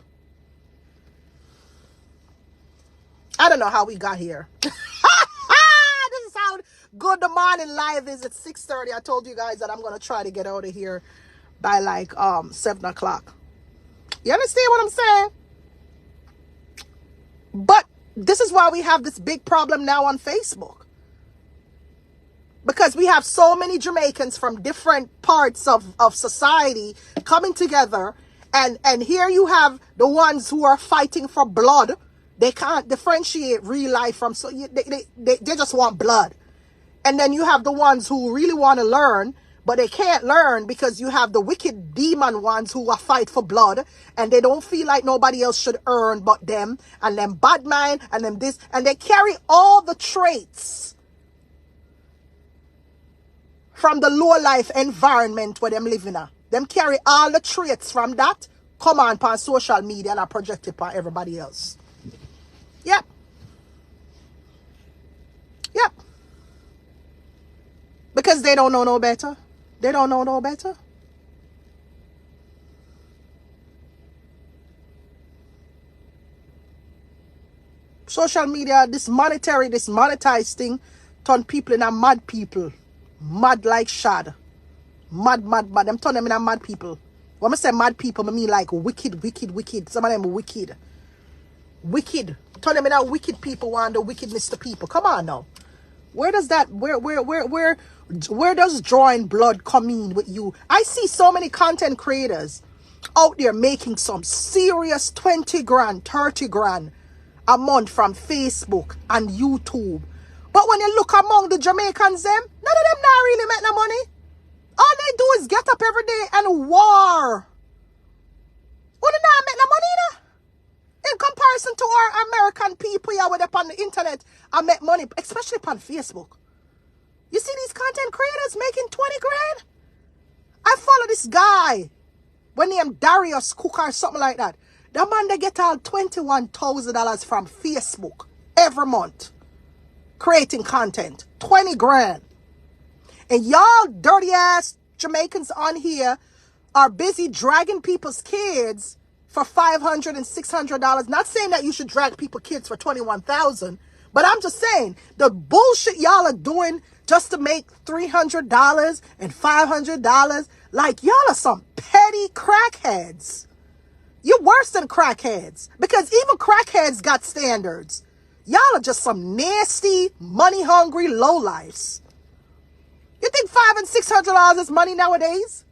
I don't know how we got here. This is how good the morning live is at 6:30. I told you guys that I'm going to try to get out of here by like 7 o'clock. You understand what I'm saying? But this is why we have this big problem now on Facebook. Because we have so many Jamaicans from different parts of society coming together. And here you have the ones who are fighting for blood. They can't differentiate real life from... So they just want blood. And then you have the ones who really want to learn, but they can't learn because you have the wicked demon ones who are fight for blood. And they don't feel like nobody else should earn but them. And them bad mind and them this. And they carry all the traits from the low life environment where them living in. Them carry all the traits from that, come on social media and are projected upon everybody else. Yep. Yep. Because they don't know no better. They don't know no better. Social media, this monetized thing, turn people into mad people. Mad like shad. Mad. Them turn them into mad people. When I say mad people, I mean like wicked. Some of them are wicked. Wicked. Turn them into wicked people want the wickedness to people. Come on now. Where does that, where does drawing blood come in with you? I see so many content creators out there making some serious 20 grand, 30 grand a month from Facebook and YouTube. But when you look among the Jamaicans, none of them not really make no money. All they do is get up every day and war. Who do not make no money, you know? In comparison to our American people here with up on the internet and make money, especially on Facebook. You see these content creators making 20 grand? I follow this guy, when named Darius Cook or something like that. That man, they get all $21,000 from Facebook every month. Creating content. 20 grand. And y'all dirty ass Jamaicans on here are busy dragging people's kids for $500 and $600. Not saying that you should drag people's kids for $21,000, but I'm just saying the bullshit y'all are doing just to make $300 and $500. Like y'all are some petty crackheads. You're worse than crackheads because even crackheads got standards. Y'all are just some nasty, money-hungry lowlifes. You think $500 and $600 is money nowadays?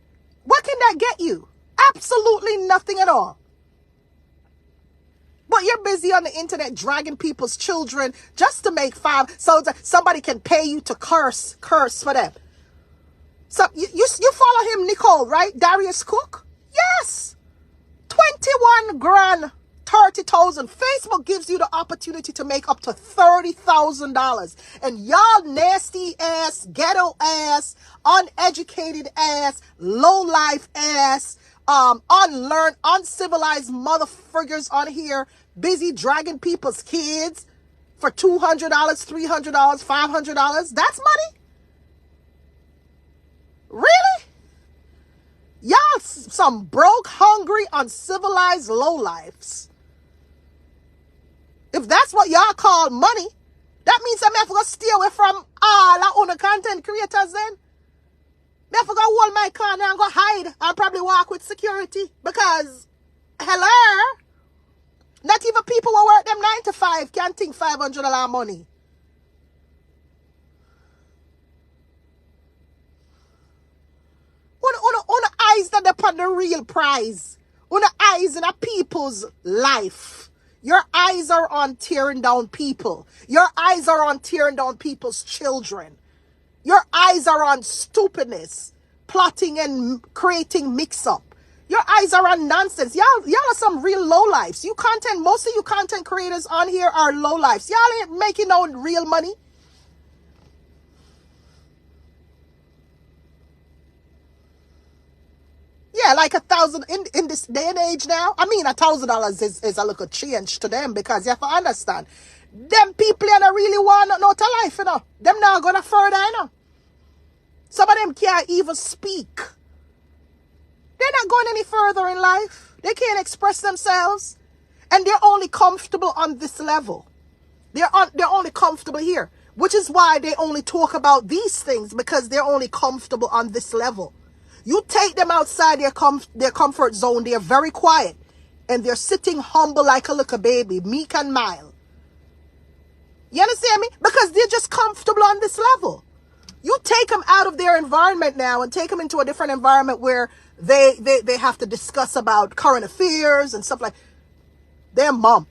What can that get you? Absolutely nothing at all. But you're busy on the internet dragging people's children just to make $5 so that somebody can pay you to curse for them. So you follow him, Nicole, right? Darius Cook? Yes. 21 grand, 30,000. Facebook gives you the opportunity to make up to $30,000. And y'all nasty ass, ghetto ass, uneducated ass, low life ass, unlearned, uncivilized motherfuckers on here, busy dragging people's kids for $200, $300, $500. That's money? Really? Y'all some broke, hungry, uncivilized lowlifes. If that's what y'all call money, that means I'm have to stay away from all our own content creators then. I have to go hold my car and go hide and probably walk with security. Because, hello? Not even people who work them 9 to 5 can think $500 money. On the eyes that upon the real prize. On the eyes in a people's life. Your eyes are on tearing down people. Your eyes are on tearing down people's children. Your eyes are on stupidness, plotting and creating mix-up. Your eyes are on nonsense. Y'all are some real lowlifes. Most of you content creators on here are lowlifes. Y'all ain't making no real money. Yeah, like $1,000 in this day and age now. I mean, $1,000 is a little change to them because you have to understand. Them people don't really want no to life, you know. Them not gonna further, you know. Some of them can't even speak. They're not going any further in life. They can't express themselves. And they're only comfortable on this level. They're only comfortable here. Which is why they only talk about these things, because they're only comfortable on this level. You take them outside their comfort zone, they're very quiet. And they're sitting humble like a little baby, meek and mild. You understand me? Because they're just comfortable on this level. You take them out of their environment now and take them into a different environment where they have to discuss about current affairs and stuff like their mom.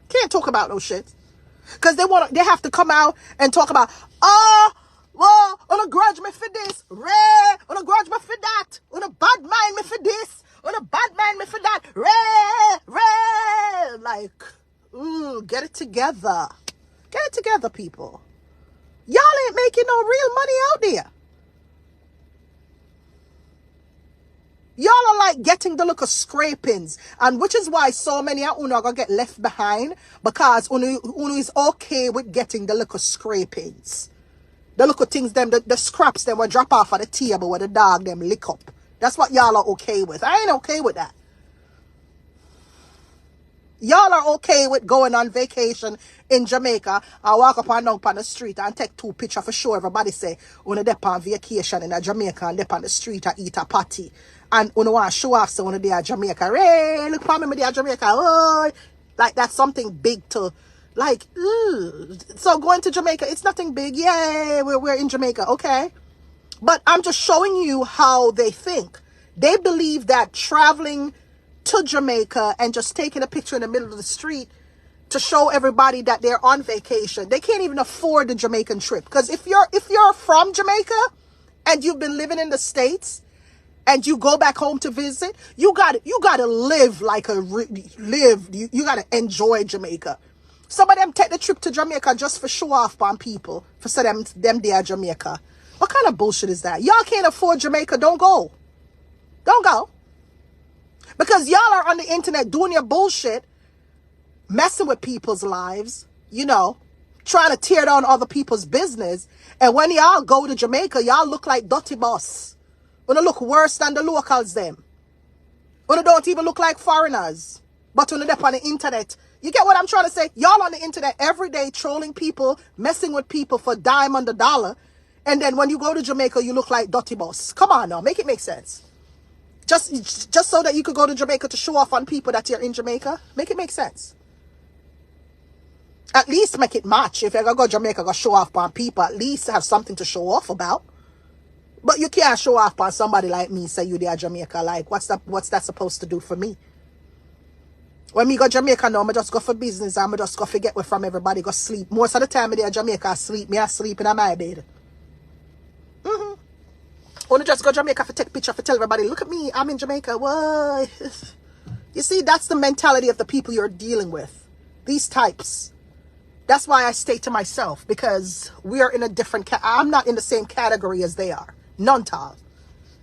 Can't talk about those shit. Because they have to come out and talk about, oh, well, on a grudge me for this, on a grudge me for that, on a bad mind me for this, on a bad mind me for that, like, ooh, get it together. Get it together, people. Y'all ain't making no real money out there. Y'all are like getting the look of scrapings. And which is why so many of you are going to get left behind. Because uno is okay with getting the look of scrapings. The look of things, the scraps them will drop off of the table where the dog them lick up. That's what y'all are okay with. I ain't okay with that. Y'all are okay with going on vacation in Jamaica and walk up and down on the street and take 2 pictures for sure. Everybody say, when they on vacation in Jamaica and they on the street and eat a party. And when want to show off, so when they are Jamaica, hey, look for me, they are Jamaica. Oh, like that's something big to, like, so going to Jamaica, it's nothing big. Yay, we're in Jamaica, okay. But I'm just showing you how they think. They believe that traveling to Jamaica and just taking a picture in the middle of the street to show everybody that they're on vacation. They can't even afford the Jamaican trip. Because if you're from Jamaica and you've been living in the States and you go back home to visit, you gotta live like you gotta enjoy Jamaica. Some of them take the trip to Jamaica just for show off on people, for say them they are Jamaica. What kind of bullshit is that? Y'all can't afford Jamaica, don't go. Don't go. Because y'all are on the internet doing your bullshit, messing with people's lives, you know, trying to tear down other people's business. And when y'all go to Jamaica, y'all look like dirty boss. When they look worse than the locals them. When they don't even look like foreigners. But when they're on the internet, you get what I'm trying to say? Y'all on the internet every day trolling people, messing with people for dime on the dollar. And then when you go to Jamaica, you look like dirty boss. Come on now, make it make sense. Just so that you could go to Jamaica to show off on people that you're in Jamaica. Make it make sense. At least make it match. If you're going to go to Jamaica, go show off on people, at least have something to show off about. But you can't show off on somebody like me, say you there Jamaica. Like, what's that supposed to do for me? When me go Jamaica now, I just go for business and I just go forget where from everybody, go sleep. Most of the time I there Jamaica, I sleep in my bed. Only just go to Jamaica for take picture, for tell everybody, look at me, I'm in Jamaica. Why? You see, that's the mentality of the people you're dealing with. These types. That's why I stay to myself, because we are in a different, I'm not in the same category as they are. None tal.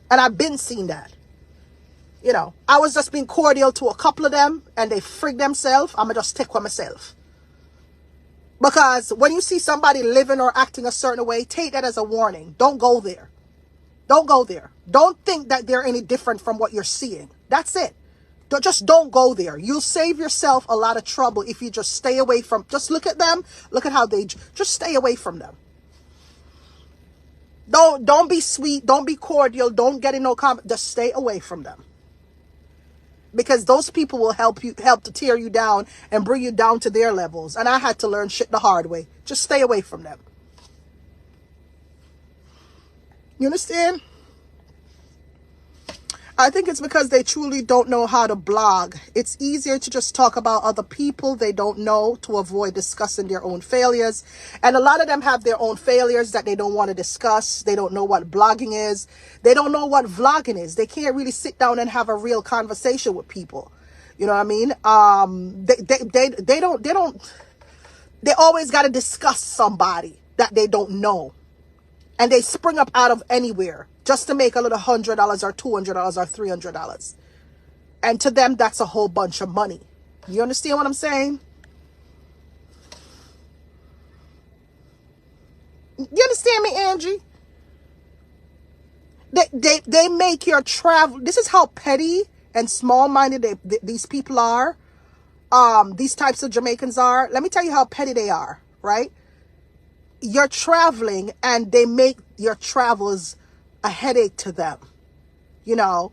And I've been seeing that. You know, I was just being cordial to a couple of them and they freak themselves. I'm going to just take one myself. Because when you see somebody living or acting a certain way, take that as a warning. Don't go there. Don't go there. Don't think that they're any different from what you're seeing. That's it. Just don't go there. You'll save yourself a lot of trouble if you just stay away from, just look at them. Look at how they, just stay away from them. Don't be sweet. Don't be cordial. Don't get in no comment. Just stay away from them. Because those people will help to tear you down and bring you down to their levels. And I had to learn shit the hard way. Just stay away from them. You understand? I think it's because they truly don't know how to blog. It's easier to just talk about other people they don't know to avoid discussing their own failures. And a lot of them have their own failures that they don't want to discuss. They don't know what blogging is. They don't know what vlogging is. They can't really sit down and have a real conversation with people. You know what I mean? They always got to discuss somebody that they don't know. And they spring up out of anywhere just to make a little $100 or $200 or $300. And to them, that's a whole bunch of money. You understand what I'm saying? You understand me, Angie? They make your travel. This is how petty and small-minded these people are. These types of Jamaicans are. Let me tell you how petty they are, right? You're traveling and they make your travels a headache to them. You know,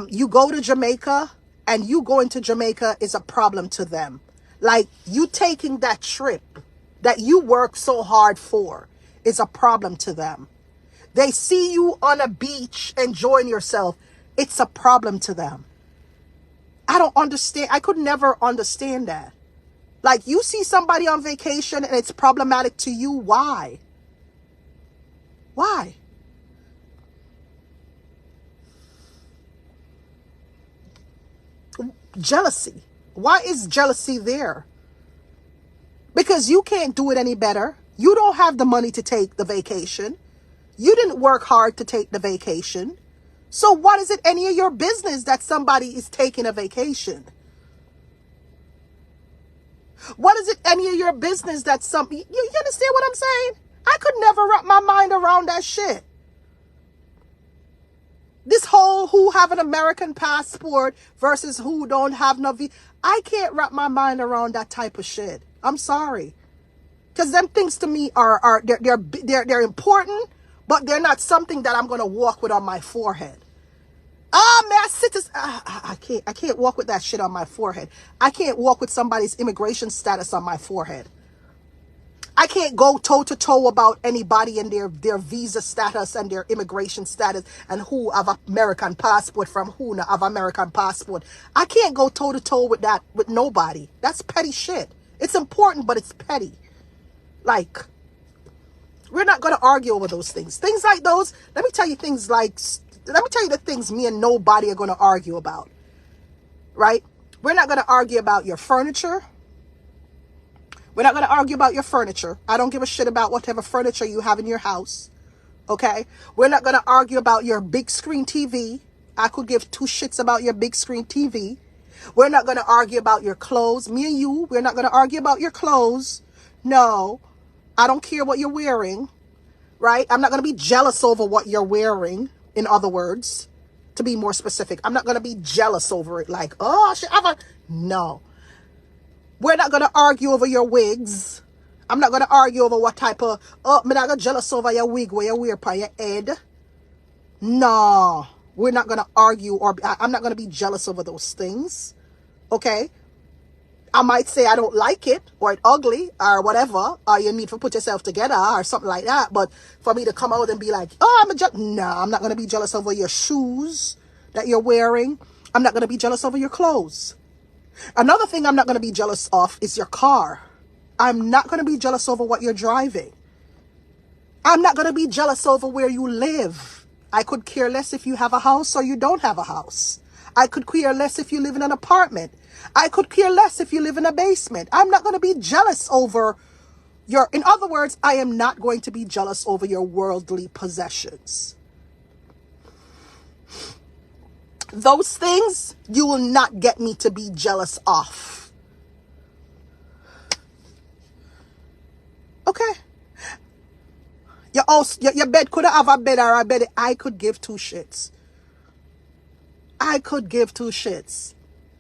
you go to Jamaica and you going to Jamaica is a problem to them. Like, you taking that trip that you work so hard for is a problem to them. They see you on a beach enjoying yourself. It's a problem to them. I don't understand. I could never understand that. Like, you see somebody on vacation and it's problematic to you. Why? Why? Jealousy. Why is jealousy there? Because you can't do it any better. You don't have the money to take the vacation. You didn't work hard to take the vacation. So what is it any of your business that somebody is taking a vacation? What is it any of your business that you understand what I'm saying? I could never wrap my mind around that shit. This whole who have an American passport versus who don't have no visa. I can't wrap my mind around that type of shit. I'm sorry. Because them things to me are they're important, but they're not something that I'm going to walk with on my forehead. I can't walk with that shit on my forehead. I can't walk with somebody's immigration status on my forehead. I can't go toe to toe about anybody and their visa status and their immigration status and who have American passport from who not have American passport. I can't go toe to toe with that with nobody. That's petty shit. It's important, but it's petty. Like, we're not going to argue over those things. Things like those. Let me tell you the things me and nobody are going to argue about. Right? We're not going to argue about your furniture. We're not going to argue about your furniture. I don't give a shit about whatever furniture you have in your house. Okay? We're not going to argue about your big screen TV. I could give two shits about your big screen TV. We're not going to argue about your clothes. Me and you, we're not going to argue about your clothes. No. I don't care what you're wearing. Right? I'm not going to be jealous over what you're wearing. In other words, to be more specific, I'm not going to be jealous over it. Like, oh, I should have a... No. We're not going to argue over your wigs. I'm not going to argue over what type of... Oh, I'm not going to jealous over your wig where you wear upon your head. No. We're not going to argue or... I'm not going to be jealous over those things. Okay? I might say I don't like it or it's ugly or whatever. Or you need to put yourself together or something like that. But for me to come out and be like, oh, no, I'm not going to be jealous over your shoes that you're wearing. I'm not going to be jealous over your clothes. Another thing I'm not going to be jealous of is your car. I'm not going to be jealous over what you're driving. I'm not going to be jealous over where you live. I could care less if you have a house or you don't have a house. I could care less if you live in an apartment. I could care less if you live in a basement. I'm not going to be jealous over your... In other words, I am not going to be jealous over your worldly possessions. Those things you will not get me to be jealous of. Okay? Your bed could have a bed or a bed. I could give two shits. I could give two shits.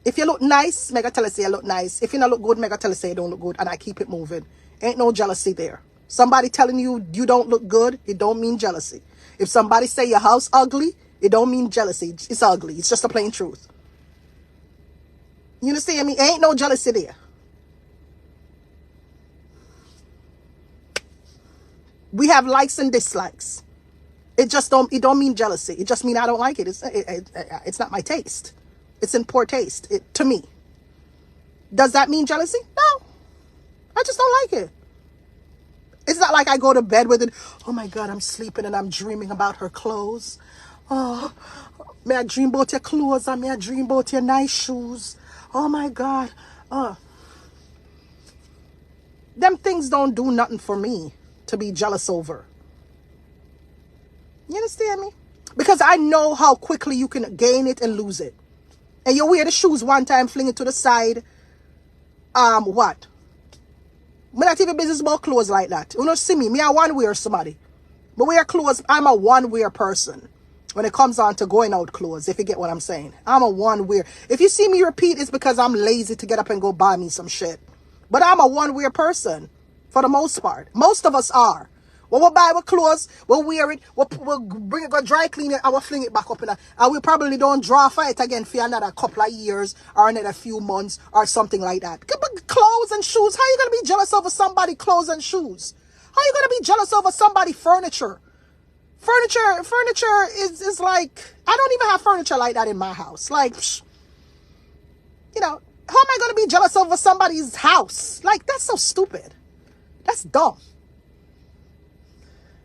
If you look nice, make a tell you say you look nice. If you don't look good, make a tell you say you don't look good. And I keep it moving. Ain't no jealousy there. Somebody telling you you don't look good, it don't mean jealousy. If somebody say your house ugly, it don't mean jealousy. It's ugly. It's just the plain truth. You understand me? Ain't no jealousy there. We have likes and dislikes. It don't mean jealousy. It just mean I don't like it. It's not my taste. It's in poor taste to me. Does that mean jealousy? No. I just don't like it. It's not like I go to bed with it. Oh my God, I'm sleeping and I'm dreaming about her clothes. Oh, may I dream about your clothes and may I dream about your nice shoes. Oh my God. Them things don't do nothing for me to be jealous over. You understand me? Because I know how quickly you can gain it and lose it. And you wear the shoes one time, fling it to the side. What? I'm not even business about clothes like that. You don't see me. Me, I one wear somebody. But wear clothes, I'm a one wear person. when it comes on to going out clothes, if you get what I'm saying. I'm a one wear. If you see me repeat, it's because I'm lazy to get up and go buy me some shit. But I'm a one wear person for the most part. Most of us are. When we buy our clothes, we'll wear it, we'll bring it, go dry clean it, and we'll fling it back up. And we probably don't draw for it again for another couple of years or another few months or something like that. But clothes and shoes, how you going to be jealous over somebody clothes and shoes? How you going to be jealous over somebody furniture? Furniture is like, I don't even have furniture like that in my house. Like, you know, how am I going to be jealous over somebody's house? Like, that's so stupid. That's dumb.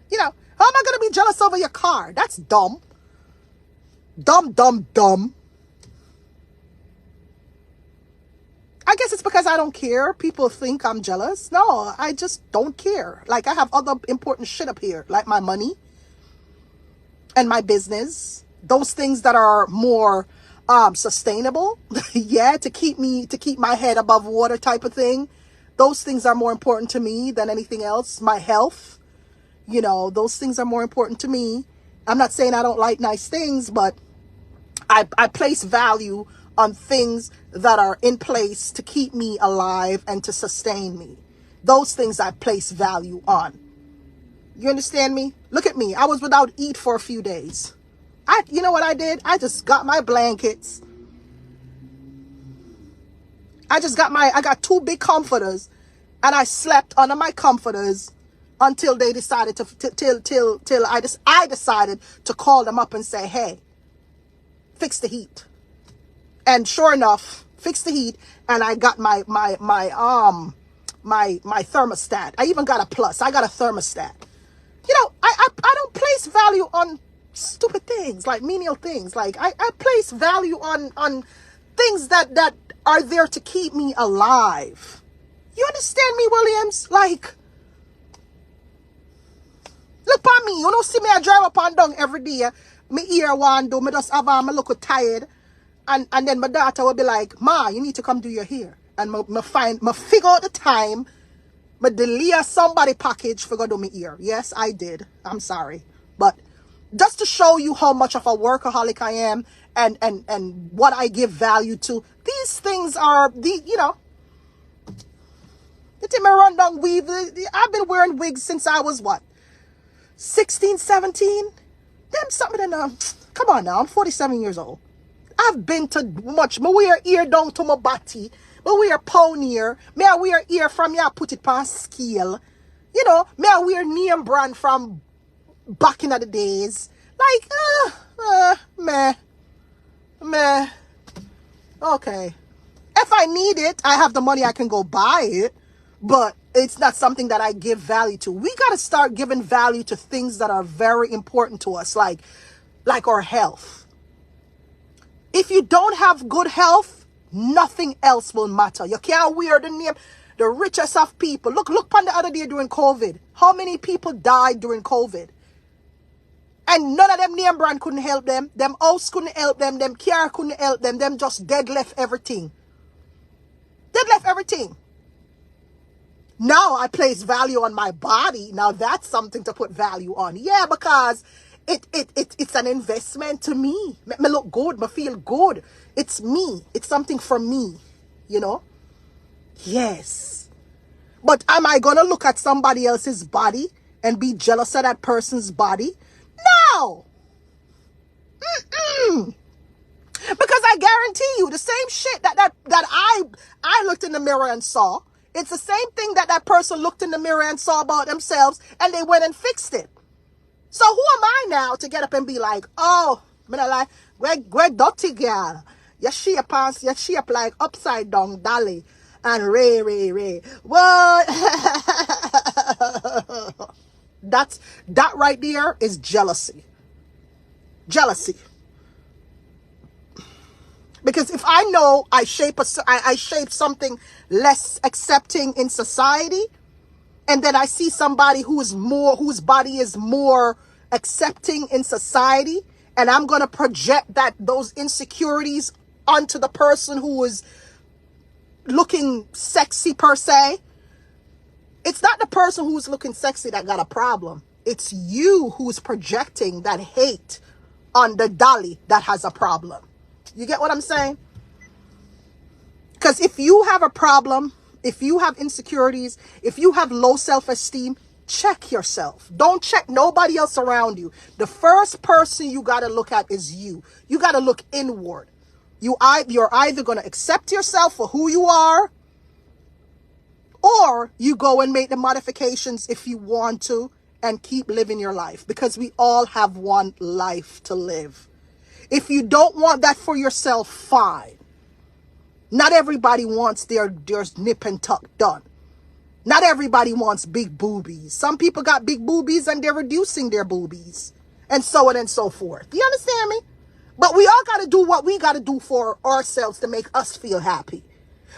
You know, how am I going to be jealous over your car? That's dumb. Dumb. I guess it's because I don't care. People think I'm jealous. No, I just don't care. Like, I have other important shit up here, like my money and my business. Those things that are more sustainable. Yeah, to keep my head above water type of thing. Those things are more important to me than anything else. My health. You know, those things are more important to me. I'm not saying I don't like nice things, but I place value on things that are in place to keep me alive and to sustain me. Those things I place value on. You understand me? Look at me. I was without eat for a few days. You know what I did? I just got my blankets. I got 2 big comforters and I slept under my comforters until they decided till I decided to call them up and say, hey, fix the heat. And sure enough, fix the heat. And I got my thermostat. I even got a plus. I got a thermostat. You know, I don't place value on stupid things, like menial things. Like I place value on things that are there to keep me alive. You understand me, Williams? Like, look at me. You don't see me, I drive up and down every day. Me ear one do, me just have me look tired. And then my daughter will be like, Ma, you need to come do your hair. And me figure out the time, me delete somebody package for go do my ear. Yes, I did. I'm sorry. But just to show you how much of a workaholic I am and what I give value to, these things are, you know, you take me run down weave. I've been wearing wigs since I was what? 16, 17? Damn, something in come on now, I'm 47 years old. I've been to much. Me wear ear down to my body. Me wear pound ear. Me I wear ear from here, put it on scale. You know, me I wear name brand from back in the days. Like, meh. Okay. If I need it, I have the money, I can go buy it. But it's not something that I give value to. We got to start giving value to things that are very important to us, like our health. If you don't have good health, nothing else will matter. You can't wear the name, the richest of people. Look on the other day during COVID. How many people died during COVID? And none of them name brand couldn't help them. Them house couldn't help them. Them car couldn't help them. Them just dead left everything. Dead left everything. Now I place value on my body. Now that's something to put value on. Yeah, because it's an investment to me. Me look good. Me feel good. It's me. It's something for me. You know? Yes. But am I going to look at somebody else's body and be jealous of that person's body? No. Because I guarantee you the same shit that I looked in the mirror and saw. It's the same thing that person looked in the mirror and saw about themselves and they went and fixed it. So who am I now to get up and be like, oh, I'm like, we're dirty girl. Your shape like upside down dolly and ray. What? That right there is jealousy. Jealousy. Because if I know I shape something less accepting in society, and then I see somebody whose body is more accepting in society, and I'm going to project those insecurities onto the person who is looking sexy per se, it's not the person who's looking sexy that got a problem. It's you who's projecting that hate on the dolly that has a problem. You get what I'm saying? Because if you have a problem, if you have insecurities, if you have low self-esteem, check yourself. Don't check nobody else around you. The first person you got to look at is you. You got to look inward. You're either going to accept yourself for who you are, or you go and make the modifications if you want to and keep living your life, because we all have one life to live. If you don't want that for yourself, fine. Not everybody wants their nip and tuck done. Not everybody wants big boobies. Some people got big boobies and they're reducing their boobies, and so on and so forth. You understand me? But we all got to do what we got to do for ourselves to make us feel happy.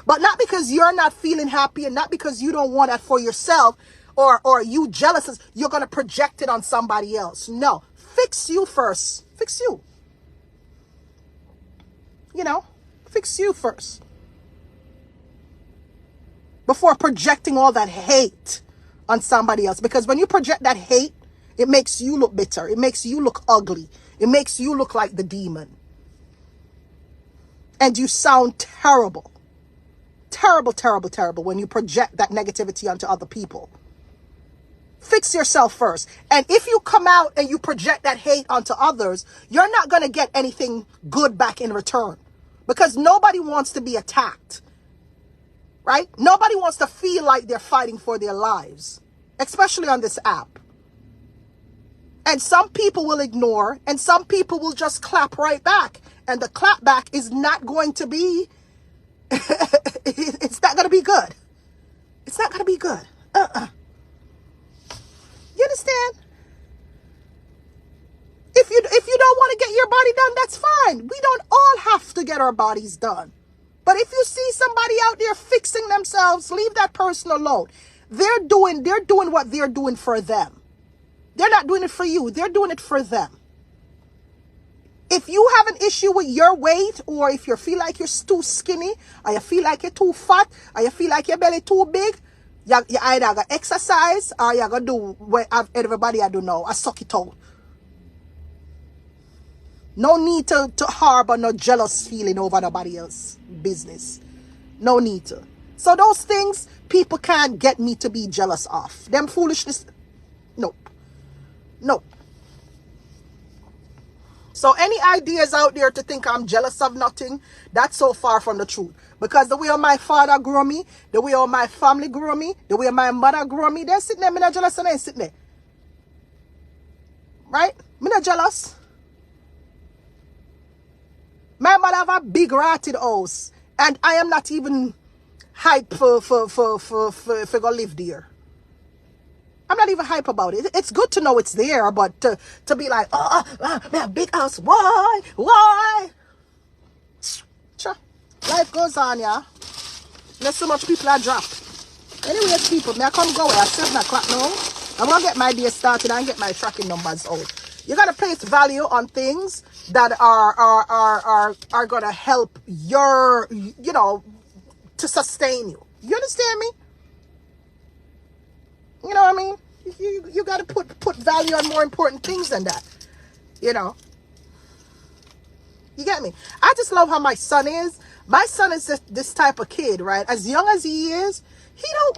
But not because you're not feeling happy, and not because you don't want that for yourself, or you jealous, you're going to project it on somebody else. No, fix you first. Fix you. You know, fix you first, before projecting all that hate on somebody else. Because when you project that hate, it makes you look bitter. It makes you look ugly. It makes you look like the demon. And you sound terrible. Terrible, terrible, terrible when you project that negativity onto other people. Fix yourself first. And if you come out and you project that hate onto others, you're not going to get anything good back in return. Because nobody wants to be attacked. Right? Nobody wants to feel like they're fighting for their lives, especially on this app. And some people will ignore, and some people will just clap right back. And the clap back is not going to be, it's not going to be good. It's not going to be good. You understand? If you don't want to get your body done, that's fine. We don't all have to get our bodies done. But if you see somebody out there fixing themselves, leave that person alone. They're doing what they're doing for them. They're not doing it for you. They're doing it for them. If you have an issue with your weight, or if you feel like you're too skinny, or you feel like you're too fat, or you feel like your belly too big, you either got to exercise, or you got to do what everybody I do now, I suck it out. No need to harbor no jealous feeling over nobody else's business. No need to. So those things, people can't get me to be jealous of. Them foolishness, nope. Nope. So any ideas out there to think I'm jealous of nothing, that's so far from the truth. Because the way my father grew me, the way my family grew me, the way my mother grew me, they're sitting there, I'm not jealous, and they're sitting there. Right? I'm not jealous. My mother have a big ratted house, and I am not even hype for go live there. I'm not even hype about it. It's good to know it's there, but to be like, man, big house, why? Sure. Life goes on, yeah. There's so much people are dropped. Anyways, people, may I come go at 7 o'clock now? I'm going to get my day started and get my tracking numbers out. You got to place value on things that are going to help your, to sustain you. You understand me? You know what I mean? You got to put value on more important things than that. You know? You get me? I just love how my son is. My son is this type of kid, right? As young as he is, he ain't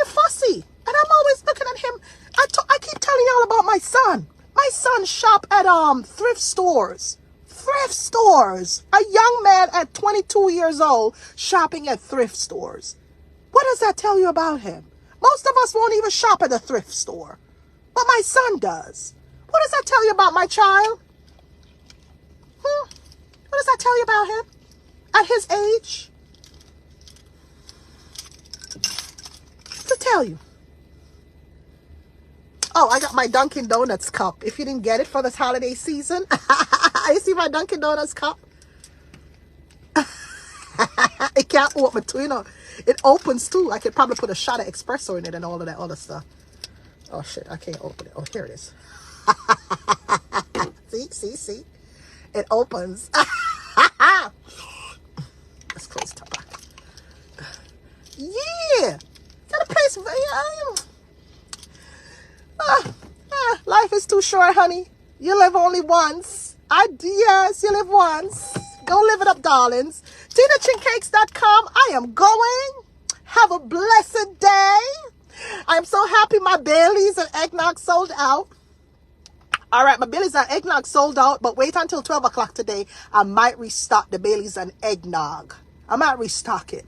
fussy. And I'm always looking at him. I keep telling y'all about my son. My son shop at thrift stores. Thrift stores. A young man at 22 years old shopping at thrift stores. What does that tell you about him? Most of us won't even shop at a thrift store. But my son does. What does that tell you about my child? What does that tell you about him? At his age? To tell you. Oh, I got my Dunkin' Donuts cup. If you didn't get it for this holiday season. You see my Dunkin' Donuts cup? It can't open too, It opens too. I could probably put a shot of espresso in it and all of that other stuff. Oh shit, I can't open it. Oh, here it is. See? It opens. Let's close the top. Yeah. Got a place. Life is too short, honey. You live only once. Yes, you live once. Go live it up, darlings. TinaChinCakes.com. I am going. Have a blessed day. I'm so happy my Baileys and eggnog sold out. All right, my Baileys and eggnog sold out, but wait until 12 o'clock today. I might restock the Baileys and eggnog. I might restock it.